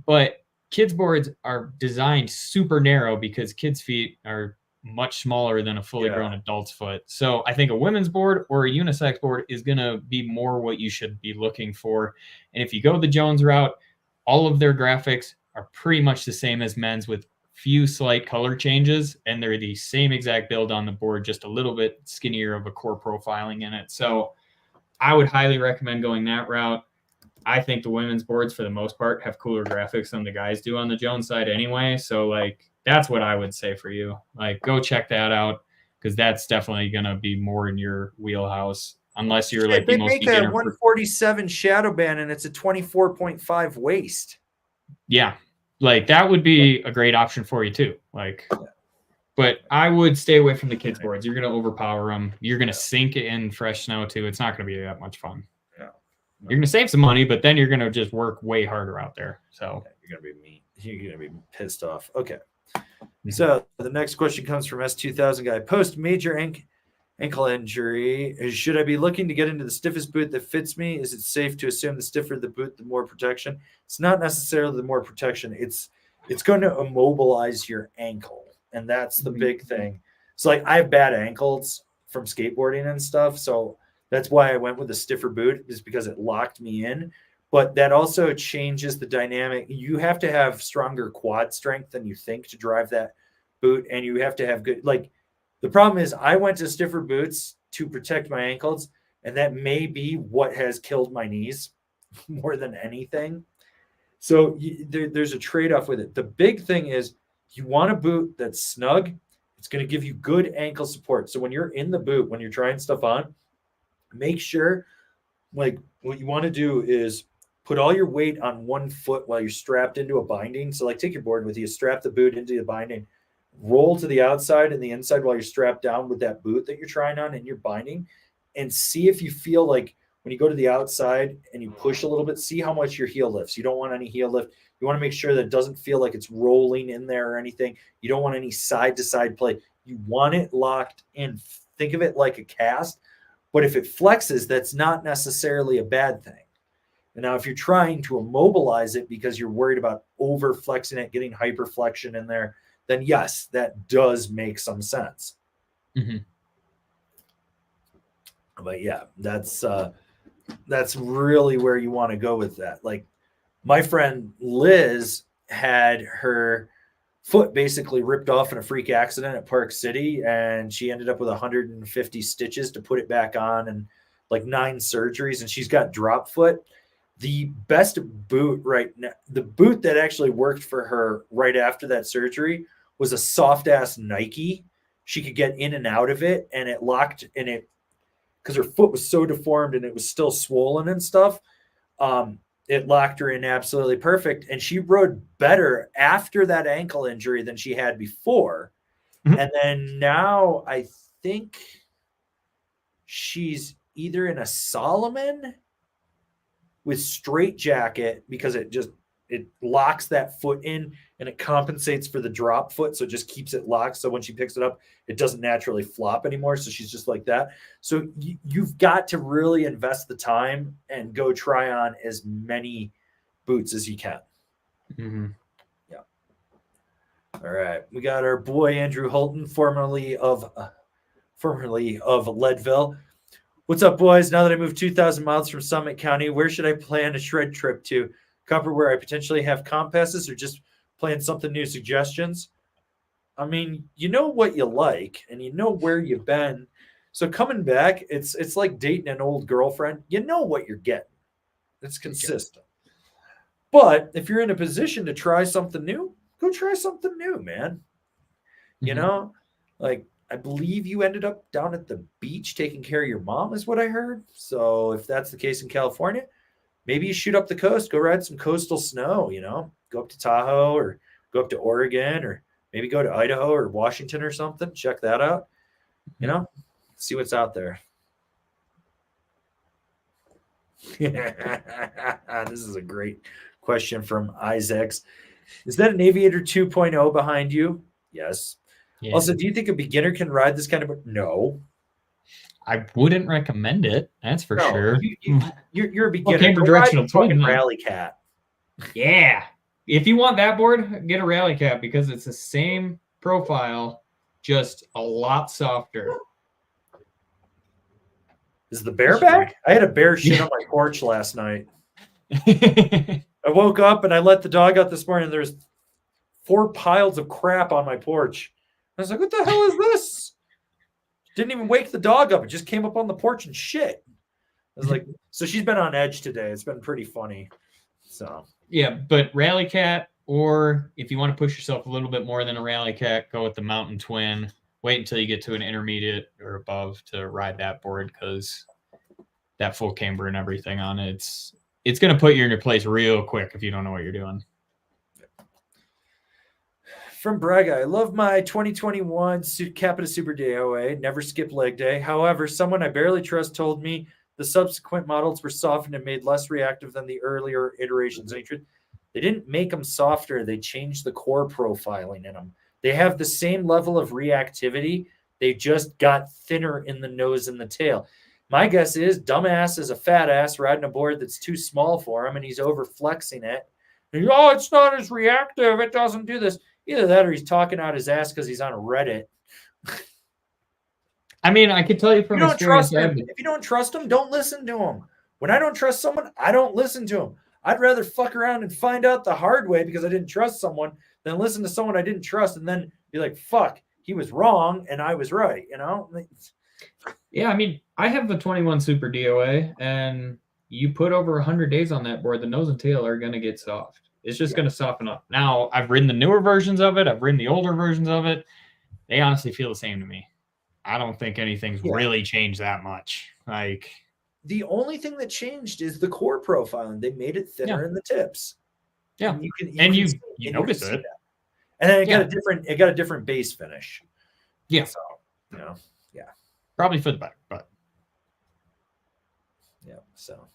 but kids boards are designed super narrow because kids' feet are much smaller than a fully grown adult's foot. So I think a women's board or a unisex board is going to be more what you should be looking for. And if you go the Jones route, all of their graphics are pretty much the same as men's with few slight color changes, and they're the same exact build on the board, just a little bit skinnier of a core profiling in it. So I would highly recommend going that route. I think the women's boards, for the most part, have cooler graphics than the guys do on the Jones side anyway. So, like, that's what I would say for you. Like, go check that out, because that's definitely going to be more in your wheelhouse, unless you're like they make a 147 shadow band and it's a 24.5 waist. Yeah, like that would be a great option for you too. Like, but I would stay away from the kids boards. You're going to overpower them. You're going to sink it in fresh snow too. It's not going to be that much fun. Yeah. You're going to save some money, but then you're going to just work way harder out there. So you're going to be mean. You're going to be pissed off. Okay. So the next question comes from S2000 guy. Post major ankle injury, should I be looking to get into the stiffest boot that fits me? Is it safe to assume the stiffer the boot, the more protection? It's not necessarily the more protection. It's going to immobilize your ankle, and that's the big thing. So, like, I have bad ankles from skateboarding and stuff, so that's why I went with a stiffer boot, is because it locked me in. But that also changes the dynamic. You have to have stronger quad strength than you think to drive that boot, and you have to have good, like, the problem is I went to stiffer boots to protect my ankles, and that may be what has killed my knees more than anything. So there's a trade-off with it. The big thing is you want a boot that's snug. It's going to give you good ankle support. So when you're in the boot, when you're trying stuff on, make sure, like, what you want to do is put all your weight on one foot while you're strapped into a binding. So, like, take your board with you, strap the boot into the binding, roll to the outside and the inside while you're strapped down with that boot that you're trying on and you're binding, and see if you feel like when you go to the outside and you push a little bit, see how much your heel lifts. You don't want any heel lift. You want to make sure that it doesn't feel like it's rolling in there or anything. You don't want any side to side play. You want it locked in. Think of it like a cast, but if it flexes, that's not necessarily a bad thing. And now if you're trying to immobilize it because you're worried about over flexing it, getting hyperflexion in there, then yes, that does make some sense. Mm-hmm. But yeah, that's really where you want to go with that. Like, my friend Liz had her foot basically ripped off in a freak accident at Park City, and she ended up with 150 stitches to put it back on and like 9 surgeries, and she's got drop foot. The best boot right now, the boot that actually worked for her right after that surgery, was a soft ass Nike. She could get in and out of it, and it locked in it because her foot was so deformed and it was still swollen and stuff. It locked her in absolutely perfect. And she rode better after that ankle injury than she had before. Mm-hmm. And then now I think she's either in a Salomon with straight jacket, because it locks that foot in and it compensates for the drop foot. So it just keeps it locked. So when she picks it up, it doesn't naturally flop anymore. So she's just like that. So you've got to really invest the time and go try on as many boots as you can. Mm-hmm. Yeah. All right. We got our boy, Andrew Holton, formerly of Leadville. What's up, boys? Now that I moved 2,000 miles from Summit County, where should I plan a shred trip to? Cover where I potentially have compasses, or just plan something new? Suggestions? I mean, you know what you like and you know where you've been. So coming back, it's like dating an old girlfriend. You know what you're getting. It's consistent. But if you're in a position to try something new, go try something new, man. Mm-hmm. You know, like, I believe you ended up down at the beach taking care of your mom, is what I heard. So if that's the case in California, maybe you shoot up the coast, go ride some coastal snow, you know, go up to Tahoe or go up to Oregon, or maybe go to Idaho or Washington or something. Check that out, you know, see what's out there. This is a great question from Isaacs. Is that an Aviator 2.0 behind you? Yes. Yeah. Also, do you think a beginner can ride this kind of? No. I wouldn't recommend it. That's for sure. You're a beginner. Camber directional fucking Rally Cat. Yeah. If you want that board, get a Rally Cat, because it's the same profile just a lot softer. Is the bear back? I had a bear shit on my porch last night. I woke up and I let the dog out this morning. And there's 4 piles of crap on my porch. I was like, what the hell is this? Didn't even wake the dog up. It just came up on the porch and shit. I was like, so she's been on edge today. It's been pretty funny. So yeah, but Rally Cat, or if you want to push yourself a little bit more than a Rally Cat, go with the Mountain Twin. Wait until you get to an intermediate or above to ride that board, because that full camber and everything on it, it's going to put you in your place real quick if you don't know what you're doing. From Braga, I love my 2021 Capita Super DOA. Never skip leg day. However, someone I barely trust told me the subsequent models were softened and made less reactive than the earlier iterations. They didn't make them softer. They changed the core profiling in them. They have the same level of reactivity. They just got thinner in the nose and the tail. My guess is dumbass is a fat ass riding a board that's too small for him, and he's over flexing it. And, oh, it's not as reactive. It doesn't do this. Either that or he's talking out his ass because he's on Reddit. I mean, I could tell you from experience. If you don't trust him, don't listen to him. When I don't trust someone, I don't listen to him. I'd rather fuck around and find out the hard way because I didn't trust someone than listen to someone I didn't trust and then be like, fuck, he was wrong and I was right, you know? Yeah, I mean, I have the 21 Super DOA, and you put over 100 days on that board, the nose and tail are going to get soft. It's just going to soften up. Now, I've ridden the newer versions of it. I've ridden the older versions of it. They honestly feel the same to me. I don't think anything's really changed that much. Like, the only thing that changed is the core profiling. They made it thinner in the tips. Yeah, and you notice it. And then it got a different base finish. Yeah. So, you know, yeah. Probably for the better, but yeah. So,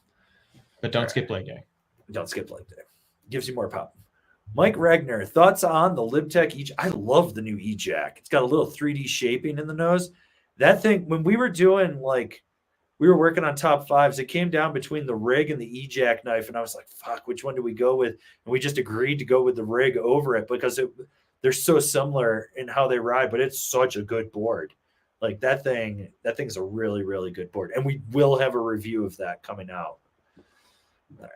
but don't skip leg day. Don't skip leg day. Gives you more pop. Mike Ragnar, thoughts on the Lib Tech Ejack? I love the new Ejack. It's got a little 3D shaping in the nose. That thing, when we were doing we were working on top fives, it came down between the rig and the Ejack knife, and I was like, fuck, which one do we go with? And we just agreed to go with the rig over it because they're so similar in how they ride, but it's such a good board. Like that thing's a really, really good board. And we will have a review of that coming out. All right.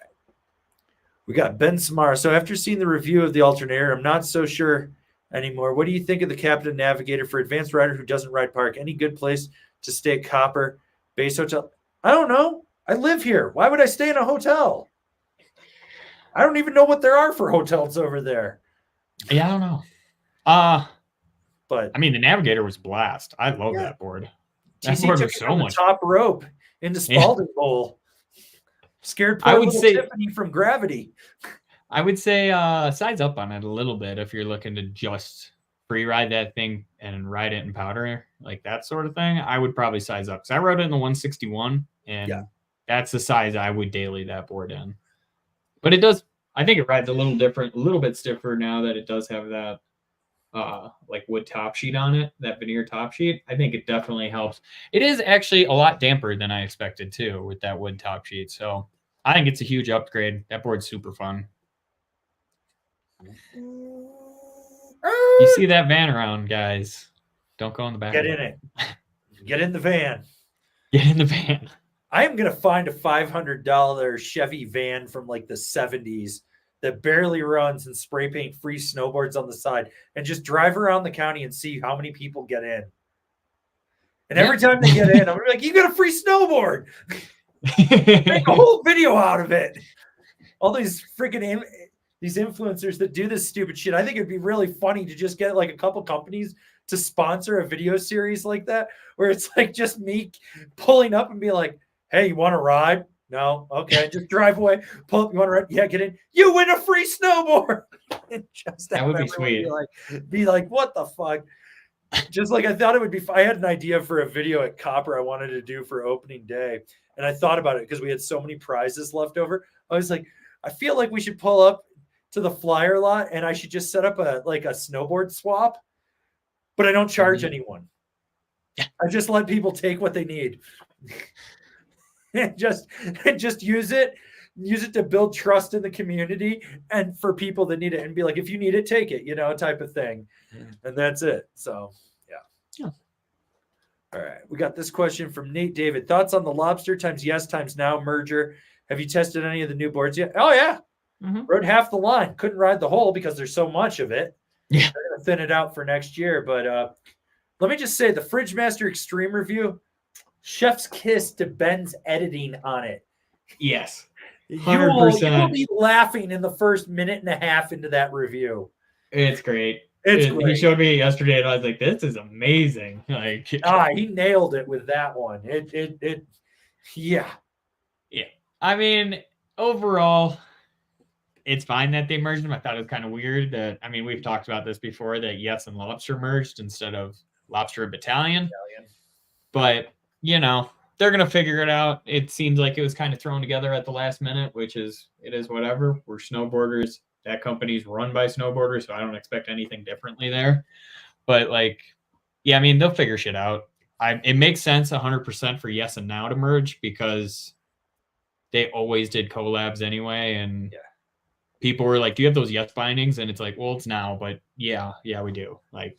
We got Ben Samara. So after seeing the review of the alternator, I'm not so sure anymore. What do you think of the Capita Navigator for advanced rider who doesn't ride park? Any good place to stay at Copper Base Hotel? I don't know. I live here. Why would I stay in a hotel? I don't even know what there are for hotels over there. Yeah, I don't know. But I mean, the Navigator was blast. I love that board. That TC board took was it so from much. The top rope into Spalding Bowl. Scared poor little Tiffany from gravity. I would say size up on it a little bit if you're looking to just free ride that thing and ride it in powder, like that sort of thing. I would probably size up. So I rode it in the 161, and that's the size I would daily that board in. But it does, I think it rides a little different, a little bit stiffer now that it does have that like wood top sheet on it, that veneer top sheet. I think it definitely helps. It is actually a lot damper than I expected too with that wood top sheet. So I think it's a huge upgrade. That board's super fun. You see that van around, guys. Don't go in the back. Get in it. Get in the van. Get in the van. I am going to find a $500 Chevy van from like the 70s that barely runs and spray paint free snowboards on the side and just drive around the county and see how many people get in. And every time they get in, I'm going to be like, you got a free snowboard. Make a whole video out of it. All these freaking these influencers that do this stupid shit. I think it'd be really funny to just get like a couple companies to sponsor a video series like that, where it's like just me pulling up and be like, hey, you want to ride? No. Okay. Just drive away. Pull up. You want to ride? Yeah, get in. You win a free snowboard. Just that would be sweet. Be like, what the fuck? Just like I thought it would be. I had an idea for a video at Copper I wanted to do for opening day. And I thought about it because we had so many prizes left over. I was like, I feel like we should pull up to the flyer lot and I should just set up a snowboard swap, but I don't charge anyone. I just let people take what they need. and just use it to build trust in the community and for people that need it, and be like, if you need it, take it, type of thing. And that's it. So, yeah. Yeah. All right. We got this question from Nate David. Thoughts on the lobster times yes times now merger? Have you tested any of the new boards yet? Oh, yeah. Rode half the line. Couldn't ride the whole because there's so much of it. Yeah. They're going to thin it out for next year. But let me just say the Fridge Master Extreme review, chef's kiss to Ben's editing on it. Yes. 100%. You will be laughing in the first minute and a half into that review. It's great. It's great. He showed me yesterday, and I was like, "This is amazing!" Like, he nailed it with that one. Yeah. I mean, overall, it's fine that they merged them. I thought it was kind of weird that, I mean, we've talked about this before, that Yes and Lobster merged instead of Lobster and Battalion. But, you know, they're going to figure it out. It seems like it was kind of thrown together at the last minute, it is whatever. We're snowboarders. That company's run by snowboarders, so I don't expect anything differently there. But, like, yeah, I mean, they'll figure shit out. It makes sense 100% for Yes and Now to merge because they always did collabs anyway, and people were like, "Do you have those Yes bindings?" And it's like, "Well, it's Now, but yeah, we do." Like,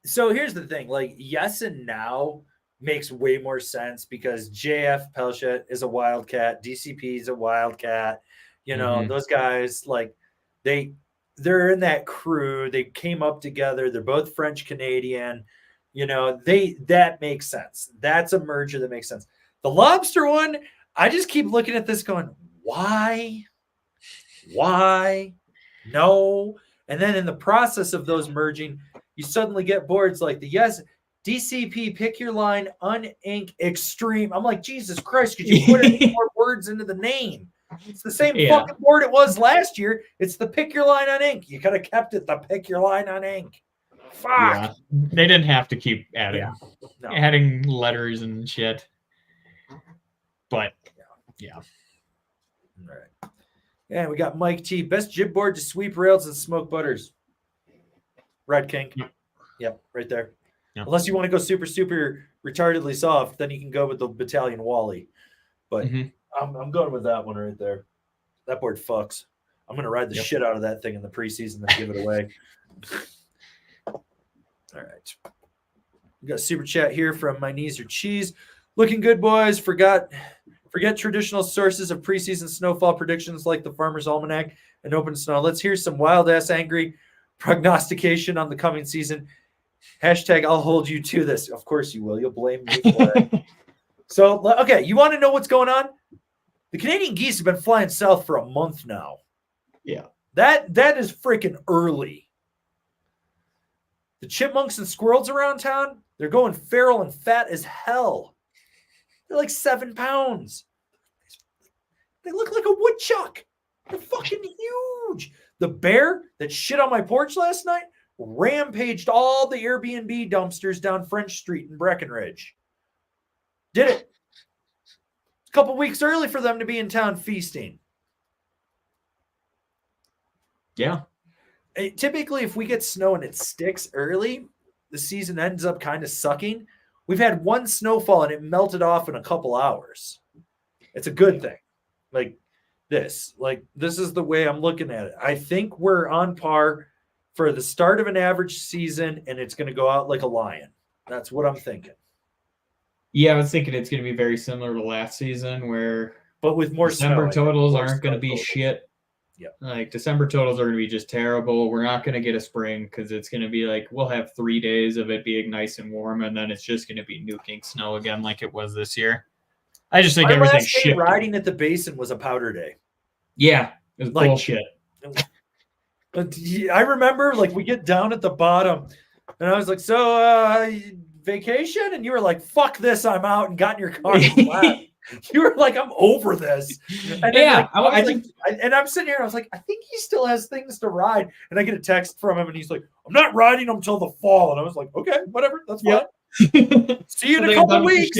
so here's the thing: like, Yes and Now makes way more sense because JF Pelchet is a wildcat, DCP is a wildcat. You know, those guys, like, they're in that crew. They came up together. They're both French Canadian. You know, that makes sense. That's a merger that makes sense. The lobster one, I just keep looking at this going, why? No. And then in the process of those merging, you suddenly get boards like the Yes DCP, pick your line, unink extreme. I'm like, Jesus Christ, could you put any more words into the name? It's the same fucking board it was last year. It's the pick your line on ink. You could have kept it the pick your line on ink. Fuck. Yeah, they didn't have to keep adding letters and shit. But yeah. All right. And we got Mike T. Best jib board to sweep rails and smoke butters. Red King. Yep, right there. Yep. Unless you want to go super, super retardedly soft, then you can go with the Battalion Wally. But I'm going with that one right there. That board fucks. I'm going to ride the shit out of that thing in the preseason and give it away. All right. We got a super chat here from My Knees Are Cheese. Looking good, boys. Forget traditional sources of preseason snowfall predictions like the Farmer's Almanac and Open Snow. Let's hear some wild-ass angry prognostication on the coming season. Hashtag I'll hold you to this. Of course you will. You'll blame me for it. So, okay, you want to know what's going on? The Canadian geese have been flying south for a month now. Yeah. That is freaking early. The chipmunks and squirrels around town, they're going feral and fat as hell. They're like 7 pounds. They look like a woodchuck. They're fucking huge. The bear that shit on my porch last night rampaged all the Airbnb dumpsters down French Street in Breckenridge. Did it. A couple weeks early for them to be in town feasting. Yeah. Typically, if we get snow and it sticks early, the season ends up kind of sucking. We've had one snowfall and it melted off in a couple hours. It's a good thing. Like this is the way I'm looking at it. I think we're on par for the start of an average season, and it's going to go out like a lion. That's what I'm thinking. Yeah, I was thinking it's going to be very similar to last season, but with more December snow, totals aren't going to be shit. Yeah, like December totals are going to be just terrible. We're not going to get a spring because it's going to be like we'll have 3 days of it being nice and warm, and then it's just going to be nuking snow again like it was this year. I just think everything's shit. Riding at the basin was a powder day. Yeah, it was bullshit. But I remember, like, we get down at the bottom, and I was like, "So, vacation?" And you were like, "Fuck this, I'm out," and got in your car and left. You were like, "I'm over this." And then, and I'm sitting here, and I was like, "I think he still has things to ride." And I get a text from him, and he's like, "I'm not riding them until the fall." And I was like, "Okay, whatever, that's fine. See you in a couple weeks."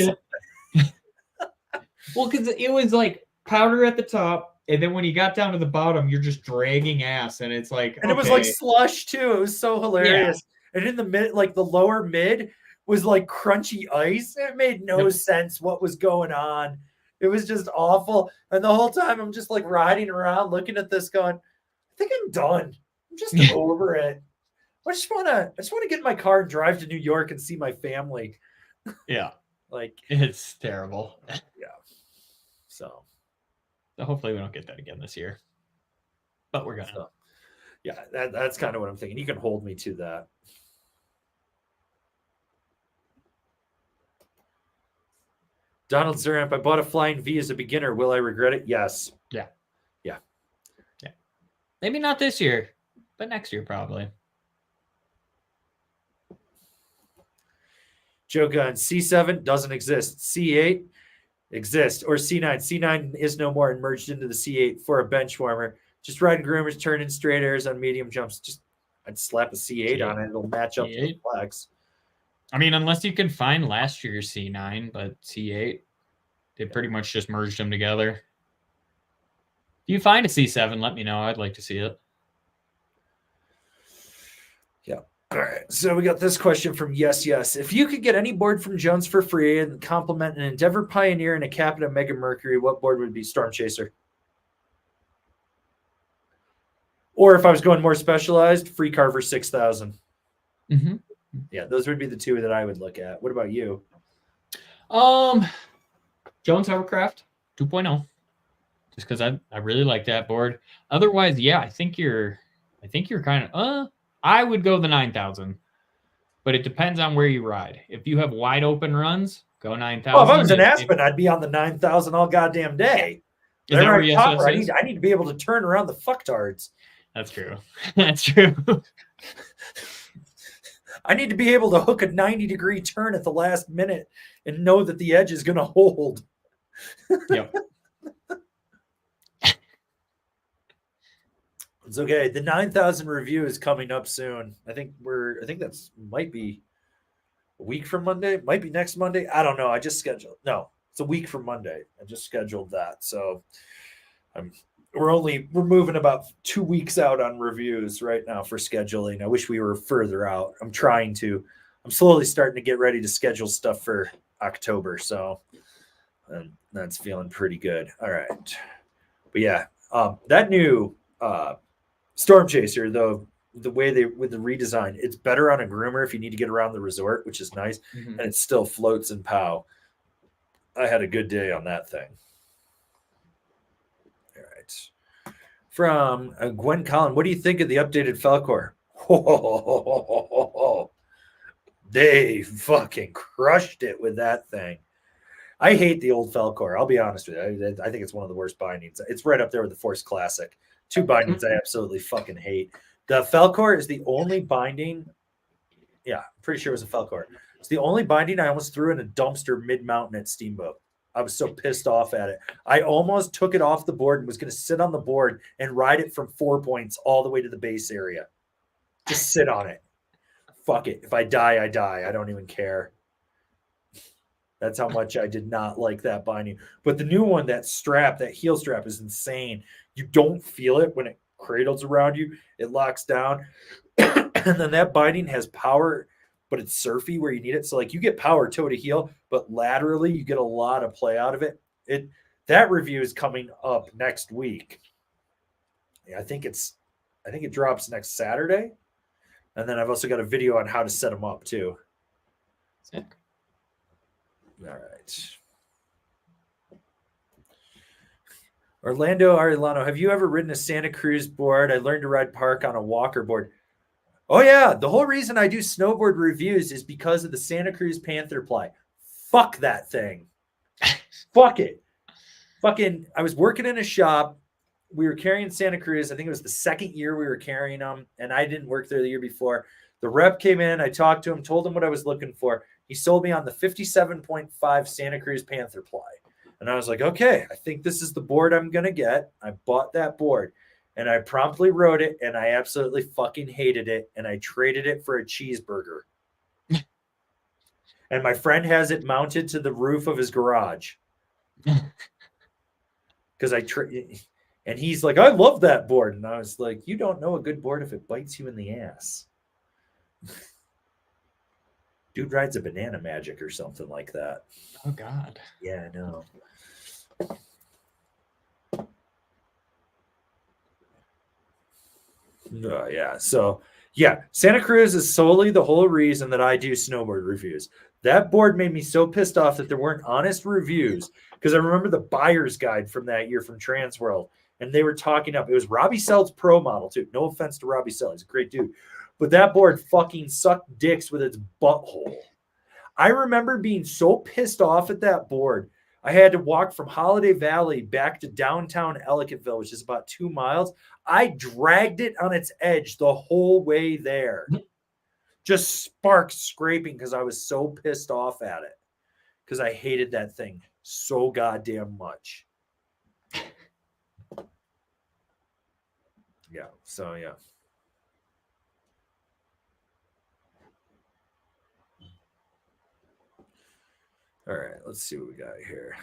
Well, because it was like powder at the top, and then when you got down to the bottom, you're just dragging ass, and it's like, and it was like slush too. It was so hilarious. Yeah. And in the mid, like the lower mid was like crunchy ice. It made no sense what was going on. It was just awful. And the whole time I'm just like riding around, looking at this, going, I think I'm done. I'm just over it. I just want to get in my car and drive to New York and see my family. Yeah. Like, it's terrible. Yeah. So hopefully we don't get that again this year. But we're gonna. So, yeah, that's kind of what I'm thinking. You can hold me to that. Donald Zuramp, I bought a Flying V as a beginner. Will I regret it? Yes. Yeah. Yeah. Yeah. Maybe not this year, but next year probably. Joe Gunn, C7 doesn't exist. C8 exists, or C9. C9 is no more and merged into the C8 for a bench warmer. Just riding groomers, turning straight airs on medium jumps. I'd slap a C8 on it. It'll match up to the flex. I mean, unless you can find last year's C9, but C8, they pretty much just merged them together. If you find a C7, let me know. I'd like to see it. Yeah. All right. So we got this question from Yes. If you could get any board from Jones for free and compliment an Endeavor Pioneer and a Capita Mega Mercury, what board would be? Storm Chaser. Or if I was going more specialized, Free Carver 6000. Mm-hmm. Yeah, those would be the two that I would look at. What about you? Jones Hovercraft 2.0. Just because I really like that board. Otherwise, yeah, I think you're kind of I would go the 9000. But it depends on where you ride. If you have wide open runs, go 9000. Well, if I was in Aspen, I'd be on the 9000 all goddamn day. Is that where I need to be able to turn around the fucktards. That's true. That's true. I need to be able to hook a 90-degree turn at the last minute and know that the edge is going to hold. Yep. It's okay. The 9000 review is coming up soon. I think that's might be a week from Monday. Might be next Monday. I don't know. I just scheduled. No, it's a week from Monday. I just scheduled that. So we're moving about 2 weeks out on reviews right now for scheduling. I wish we were further out. I'm slowly starting to get ready to schedule stuff for October. So that's feeling pretty good. All right. But yeah, that new Storm Chaser, though, the way with the redesign, it's better on a groomer if you need to get around the resort, which is nice. Mm-hmm. And it still floats and pow. I had a good day on that thing. All right. From Gwen Collin, what do you think of the updated Falcor? They fucking crushed it with that thing. I hate the old Falcor. I'll be honest with you. I think it's one of the worst bindings. It's right up there with the Force Classic. Two bindings I absolutely fucking hate. The Falcor is the only binding. Yeah, I'm pretty sure it was a Falcor. It's the only binding I almost threw in a dumpster mid-mountain at Steamboat. I was so pissed off at it. I almost took it off the board and was going to sit on the board and ride it from 4 points all the way to the base area. Just sit on it. Fuck it. If I die, I die. I don't even care. That's how much I did not like that binding. But the new one, that heel strap is insane. You don't feel it when it cradles around you. It locks down. And then that binding has power, but it's surfy where you need it. So like you get power toe to heel, but laterally you get a lot of play out of it. That review is coming up next week. Yeah, I think it drops next Saturday. And then I've also got a video on how to set them up too. Sick. All right. Orlando Arellano, have you ever ridden a Santa Cruz board? I learned to ride park on a walker board. Oh, yeah. The whole reason I do snowboard reviews is because of the Santa Cruz Panther Ply. Fuck that thing. Fuck it. Fucking, I was working in a shop. We were carrying Santa Cruz. I think it was the second year we were carrying them, and I didn't work there the year before. The rep came in. I talked to him, told him what I was looking for. He sold me on the 57.5 Santa Cruz Panther Ply. And I was like, okay, I think this is the board I'm going to get. I bought that board. And I promptly rode it, and I absolutely fucking hated it. And I traded it for a cheeseburger. And my friend has it mounted to the roof of his garage. Because and he's like, I love that board. And I was like, you don't know a good board if it bites you in the ass. Dude rides a Banana Magic or something like that. Oh, God. Yeah, I know. Yeah. So, Yeah, Santa Cruz is solely the whole reason that I do snowboard reviews. That board made me so pissed off that there weren't honest reviews because I remember the buyer's guide from that year from Transworld, and they were talking up. It was Robbie Selt's pro model too. No offense to Robbie Selt, he's a great dude, but that board fucking sucked dicks with its butthole. I remember being so pissed off at that board. I had to walk from Holiday Valley back to downtown Ellicottville, which is about 2 miles. I dragged it on its edge the whole way there. Just sparks scraping because I was so pissed off at it. Because I hated that thing so goddamn much. Yeah, so yeah. All right, let's see what we got here.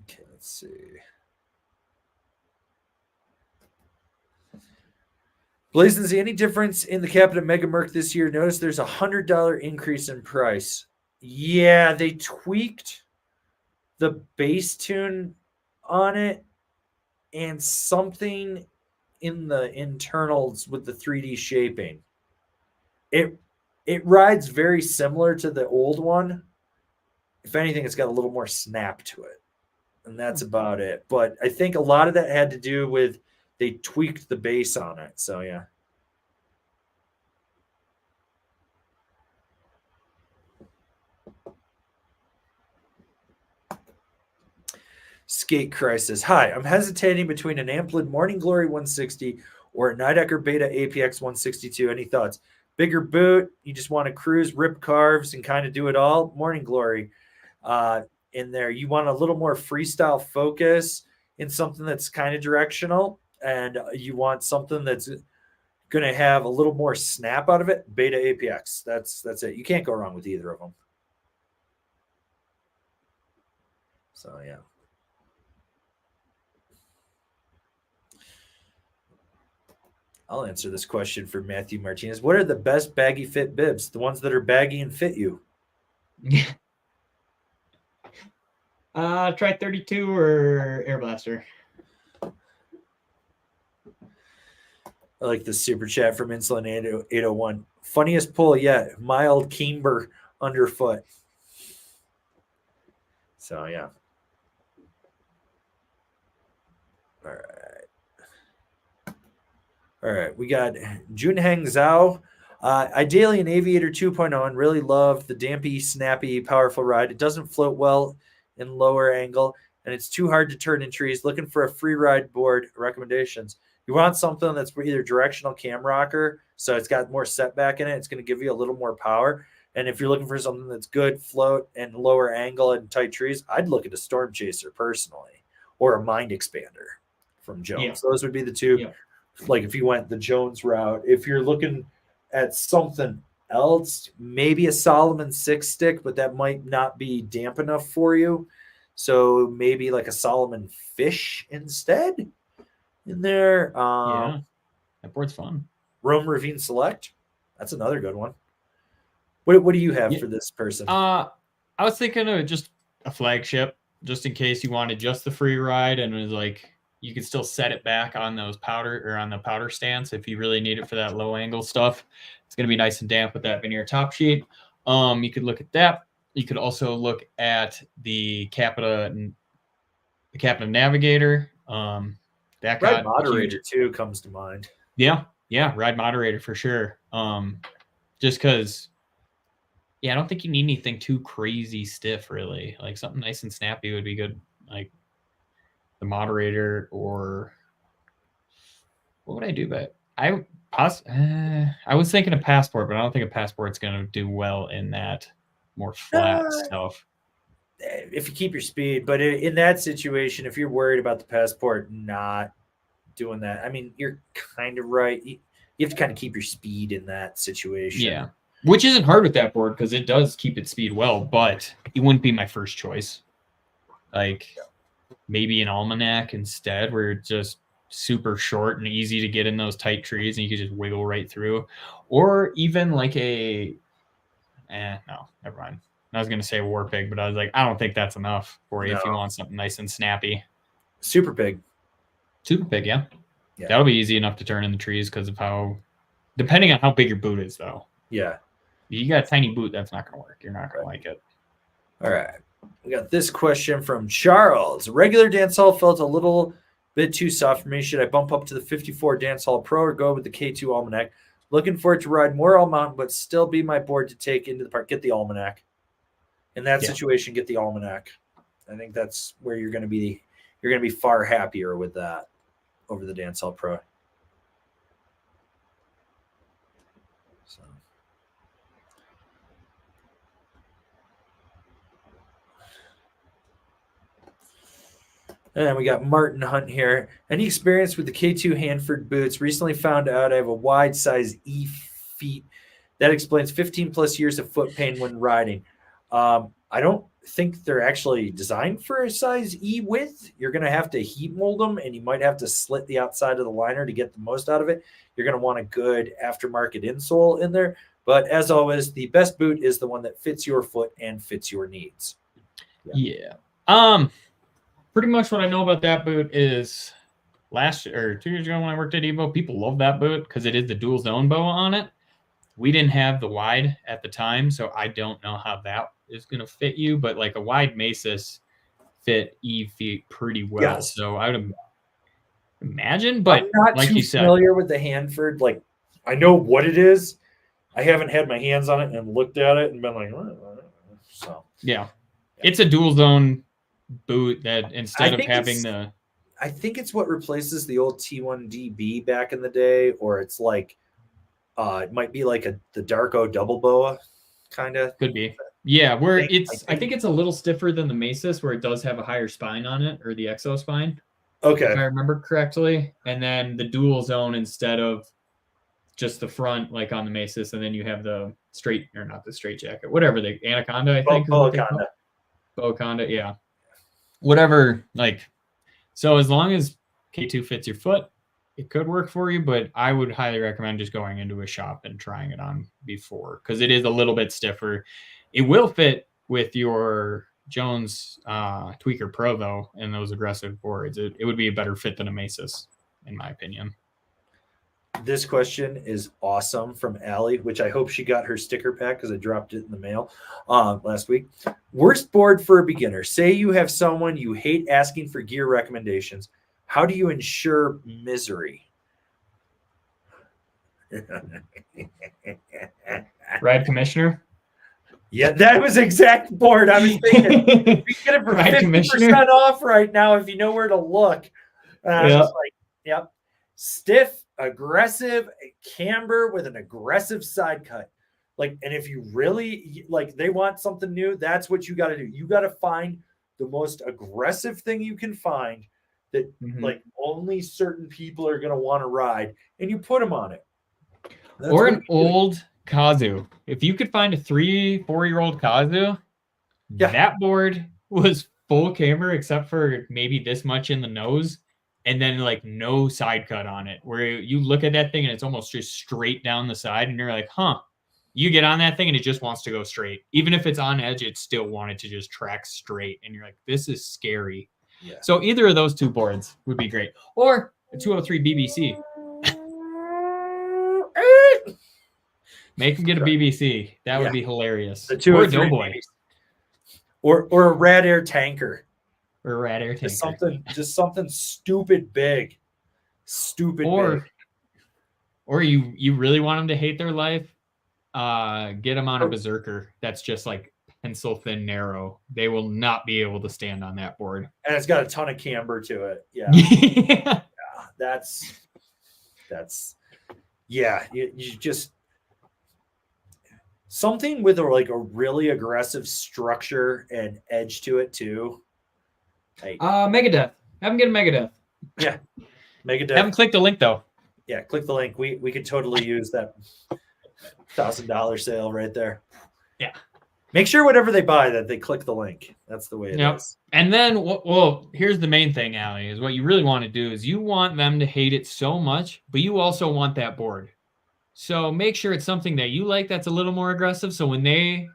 Okay, let's see. Blazenzy, any difference in the Capita Mega Merc this year? Notice there's $100 increase in price. Yeah, they tweaked the bass tune on it and something in the internals with the 3D shaping. It rides very similar to the old one. If anything, it's got a little more snap to it. And that's about it. But I think a lot of that had to do with they tweaked the bass on it. So, yeah. Skate Crisis. Hi, I'm hesitating between an Amplid Morning Glory 160 or a Nidecker Beta APX 162. Any thoughts? Bigger boot. You just want to cruise, rip carves, and kind of do it all. Morning Glory in there. You want a little more freestyle focus in something that's kind of directional, and you want something that's going to have a little more snap out of it. Beta APX. That's it. You can't go wrong with either of them. So, yeah. I'll answer this question for Matthew Martinez. What are the best baggy fit bibs? The ones that are baggy and fit you. Try 32 or Air Blaster. I like the super chat from Insulin 801. Funniest pull yet. Mild Caymber underfoot. So, yeah. All right. All right, we got Junheng Zhao. Ideally an Aviator 2.0 and really love the dampy, snappy, powerful ride. It doesn't float well in lower angle, and it's too hard to turn in trees. Looking for a Freeride board recommendations. You want something that's either directional cam rocker, so it's got more setback in it. It's going to give you a little more power. And if you're looking for something that's good float and lower angle and tight trees, I'd look at a Storm Chaser personally, or a Mind Expander from Jones. Yeah. Those would be the two. Yeah. Like if you went the Jones route. If you're looking at something else, maybe a Salomon 6 stick, but that might not be damp enough for you. So maybe like a Salomon Fish instead in there. Yeah, that board's fun. Rome Ravine Select. That's another good one. What do you have for this person? I was thinking of just a flagship, just in case you wanted just the Freeride and it was like you could still set it back on those powder or on the powder stance if you really need it for that low angle stuff. It's going to be nice and damp with that veneer top sheet. You could look at that. You could also look at the Capita Navigator. That Ride Moderator too comes to mind. Yeah, Ride Moderator for sure. Just because, I don't think you need anything too crazy stiff, really. Like something nice and snappy would be good. Like the Moderator, or what would I do? But I was thinking a Passport, but I don't think a Passport's going to do well in that more flat stuff. If you keep your speed, but in that situation, if you're worried about the Passport not doing that, I mean, you're kind of right. You have to kind of keep your speed in that situation. Yeah, which isn't hard with that board because it does keep its speed well, but it wouldn't be my first choice. Like maybe an Almanac instead, where it's just super short and easy to get in those tight trees and you can just wiggle right through. Or even like no, never mind. I was going to say War Pig, but I was like, I don't think that's enough for you if you want something nice and snappy. Super Pig. Super big, yeah. Yeah. That'll be easy enough to turn in the trees because of how, depending on how big your boot is, though. Yeah. You got a tiny boot, that's not going to work. You're not going to like it. All right. We got this question from Charles. Regular Dancehall felt a little bit too soft for me. Should I bump up to the 54 Dancehall Pro or go with the K2 Almanac? Looking forward to ride more all mountain, but still be my board to take into the park. Get the Almanac. In that situation, get the Almanac. I think that's where you're going to be. You're going to be far happier with that over the Dancehall Pro. So. And we got Martin Hunt here. Any experience with the K2 Hanford boots? Recently found out I have a wide size E feet. That explains 15 plus years of foot pain when riding. I don't think they're actually designed for a size E width. You're going to have to heat mold them, and you might have to slit the outside of the liner to get the most out of it. You're going to want a good aftermarket insole in there. But as always, the best boot is the one that fits your foot and fits your needs. Yeah. Pretty much what I know about that boot is 2 years ago when I worked at Evo, people love that boot because it is the dual zone boa on it. We didn't have the wide at the time, so I don't know how that is going to fit you, but like a wide Masis fit E feet pretty well. Yes. So I would imagine, but I'm not like too you said, familiar with the Hanford. Like, I know what it is. I haven't had my hands on it and looked at it and been like, so yeah. It's a dual zone boot that instead of having I think it's what replaces the old T1DB back in the day, or it's like it might be like the Darko double boa kind of. Could be. Yeah, where I think it's a little stiffer than the Masis, where it does have a higher spine on it, or the exo spine. Okay. If I remember correctly. And then the dual zone instead of just the front, like on the Masis, and then you have the straight, or not the straight jacket, whatever, the Anaconda, I think. Boaconda, yeah. Whatever, like, so as long as K2 fits your foot, it could work for you, but I would highly recommend just going into a shop and trying it on before, because it is a little bit stiffer. It will fit with your Jones Tweaker Pro, though, and those aggressive boards. It would be a better fit than a Masis, in my opinion. This question is awesome from Allie, which I hope she got her sticker pack because I dropped it in the mail last week. Worst board for a beginner. Say you have someone you hate asking for gear recommendations. How do you ensure misery? Ride Commissioner? Yeah, that was exact board I was thinking. We get it for 50% off right now if you know where to look. I was like, yep. Stiff, aggressive, camber with an aggressive side cut. Like, and if you really like, they want something new, that's what you got to do. You got to find the most aggressive thing you can find that like only certain people are going to want to ride, and you put them on it. That's or an old Kazu. If you could find a 3-4-year-old Kazu, that board was full camber except for maybe this much in the nose. And then like no side cut on it, where you look at that thing and it's almost just straight down the side, and you're like, huh. You get on that thing and it just wants to go straight. Even if it's on edge, it still wanted to just track straight. And you're like, this is scary. Yeah. So either of those two boards would be great. Or a 203 BBC. Make them get a BBC. That would be hilarious. The 203 or a Doughboy. Or a Rad Air tanker. Or a Rad Air tanker. Just something stupid big. Big. Or you really want them to hate their life? Get them on a Berserker. That's just like pencil thin narrow. They will not be able to stand on that board. And it's got a ton of camber to it. Yeah. You just something with a really aggressive structure and edge to it too. Like, Megadeth. Have them get a Megadeth. Yeah. Megadeth. Have them click the link though. Yeah, click the link. We could totally use that $1,000 sale right there. Yeah. Make sure whatever they buy that they click the link. That's the way it is. And then, well, here's the main thing, Allie, is what you really want to do is you want them to hate it so much, but you also want that board. So make sure it's something that you like that's a little more aggressive. So when they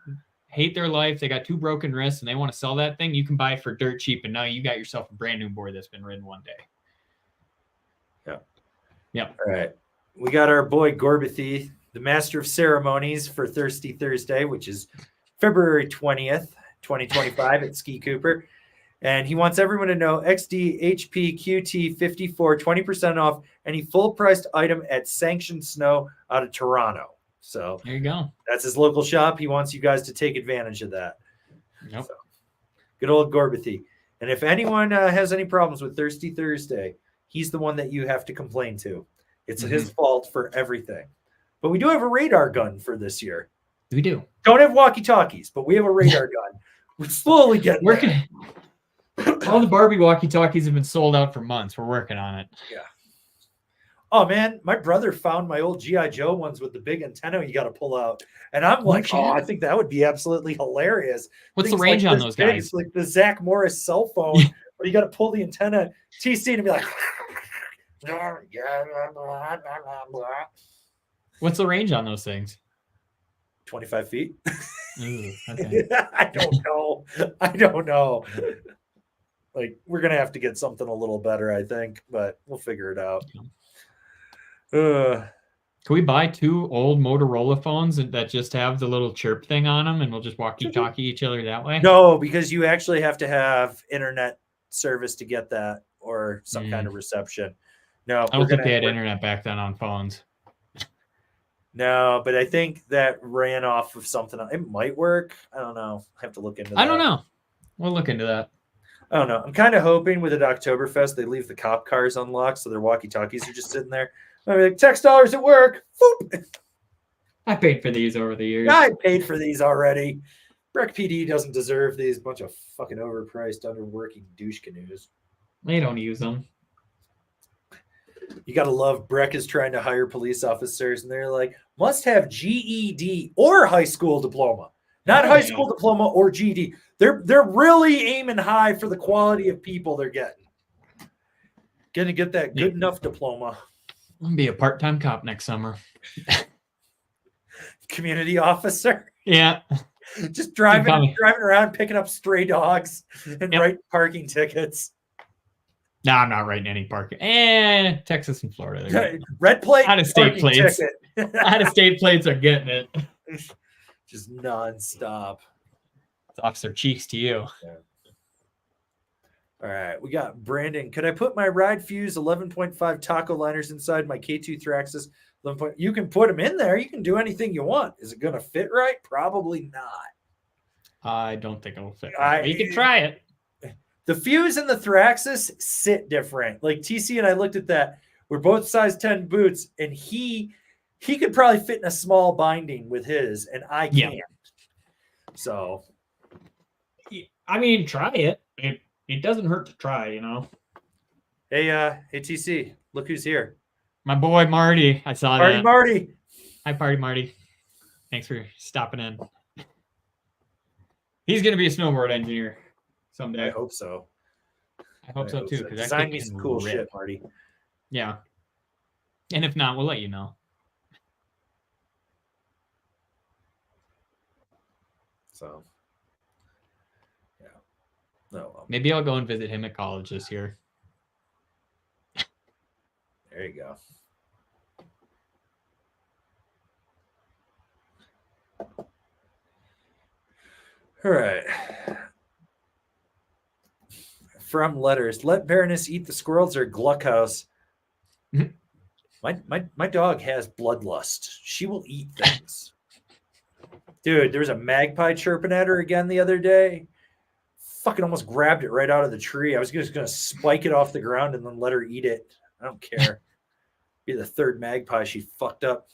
hate their life, they got 2 broken wrists and they want to sell that thing, you can buy it for dirt cheap. And now you got yourself a brand new board that's been ridden one day. Yep. All right. We got our boy Gorbathy, the master of ceremonies for Thirsty Thursday, which is February 20th, 2025 at Ski Cooper. And he wants everyone to know XDHPQT54, 20% off any full-priced item at Sanctioned Snow out of Toronto. So there you go. That's his local shop. He wants you guys to take advantage of that. Yep. So, good old Gorbathy. And if anyone has any problems with Thirsty Thursday, he's the one that you have to complain to. It's his fault for everything. But we do have a radar gun for this year. We do. Don't have walkie-talkies, but we have a radar gun. We're slowly getting working. All the Barbie walkie-talkies have been sold out for months. We're working on it. Yeah. Oh, man, my brother found my old G.I. Joe ones with the big antenna you got to pull out. And I'm like, I think that would be absolutely hilarious. What's the range on those guys? It's like the Zach Morris cell phone, where you got to pull the antenna, TC, and be like, what's the range on those things? 25 feet. Ooh, okay. I don't know. Like, we're going to have to get something a little better, I think, but we'll figure it out. Can we buy 2 old Motorola phones that just have the little chirp thing on them, and we'll just walkie-talkie each other that way? No, because you actually have to have internet service to get that, or some kind of reception. No, I don't think they had internet back then on phones. No, but I think that ran off of something. It might work. I don't know. I have to look into that. I don't know. We'll look into that. I don't know. I'm kind of hoping with it Oktoberfest, they leave the cop cars unlocked, so their walkie-talkies are just sitting there. I'm like, text dollars at work. Boop. I paid for these over the years. I paid for these already. Breck PD doesn't deserve these. Bunch of fucking overpriced, underworking douche canoes. They don't use them. You got to love Breck is trying to hire police officers, and they're like, must have GED or high school diploma. Not high school diploma or GED. They're really aiming high for the quality of people they're getting. Gonna get that good enough diploma. I'm gonna be a part-time cop next summer. Community officer. Yeah. Just driving around, picking up stray dogs and writing parking tickets. No, I'm not writing any parking. Texas and Florida. Red plate. Out-of-state plates. Out-of-state plates are getting it. Just nonstop. Officer Cheeks to you. Yeah. All right, we got Brandon. Could I put my Ride Fuse 11.5 taco liners inside my K2 Thraxis 11. You can put them in there. You can do anything you want. Is it going to fit right? Probably not. I don't think it'll fit. Right. You can try it. The Fuse and the Thraxis sit different. Like TC and I looked at that. We're both size 10 boots, and he could probably fit in a small binding with his, and I can't. Yeah. So, I mean, try it. It doesn't hurt to try, you know. Hey, TC, look who's here. My boy Marty. I saw Party that. Marty. Hi, Party Marty. Thanks for stopping in. He's gonna be a snowboard engineer someday. I hope so. I hope so too. Design me some cool shit, Marty. Yeah. And if not, we'll let you know. So, yeah. No. Maybe I'll go and visit him at college this year. There you go. All right. From letters, let Baroness eat the squirrels or Gluckhouse. My dog has bloodlust. She will eat things. Dude, there was a magpie chirping at her again the other day. Fucking almost grabbed it right out of the tree. I was just going to spike it off the ground and then let her eat it. I don't care. Be the third magpie she fucked up.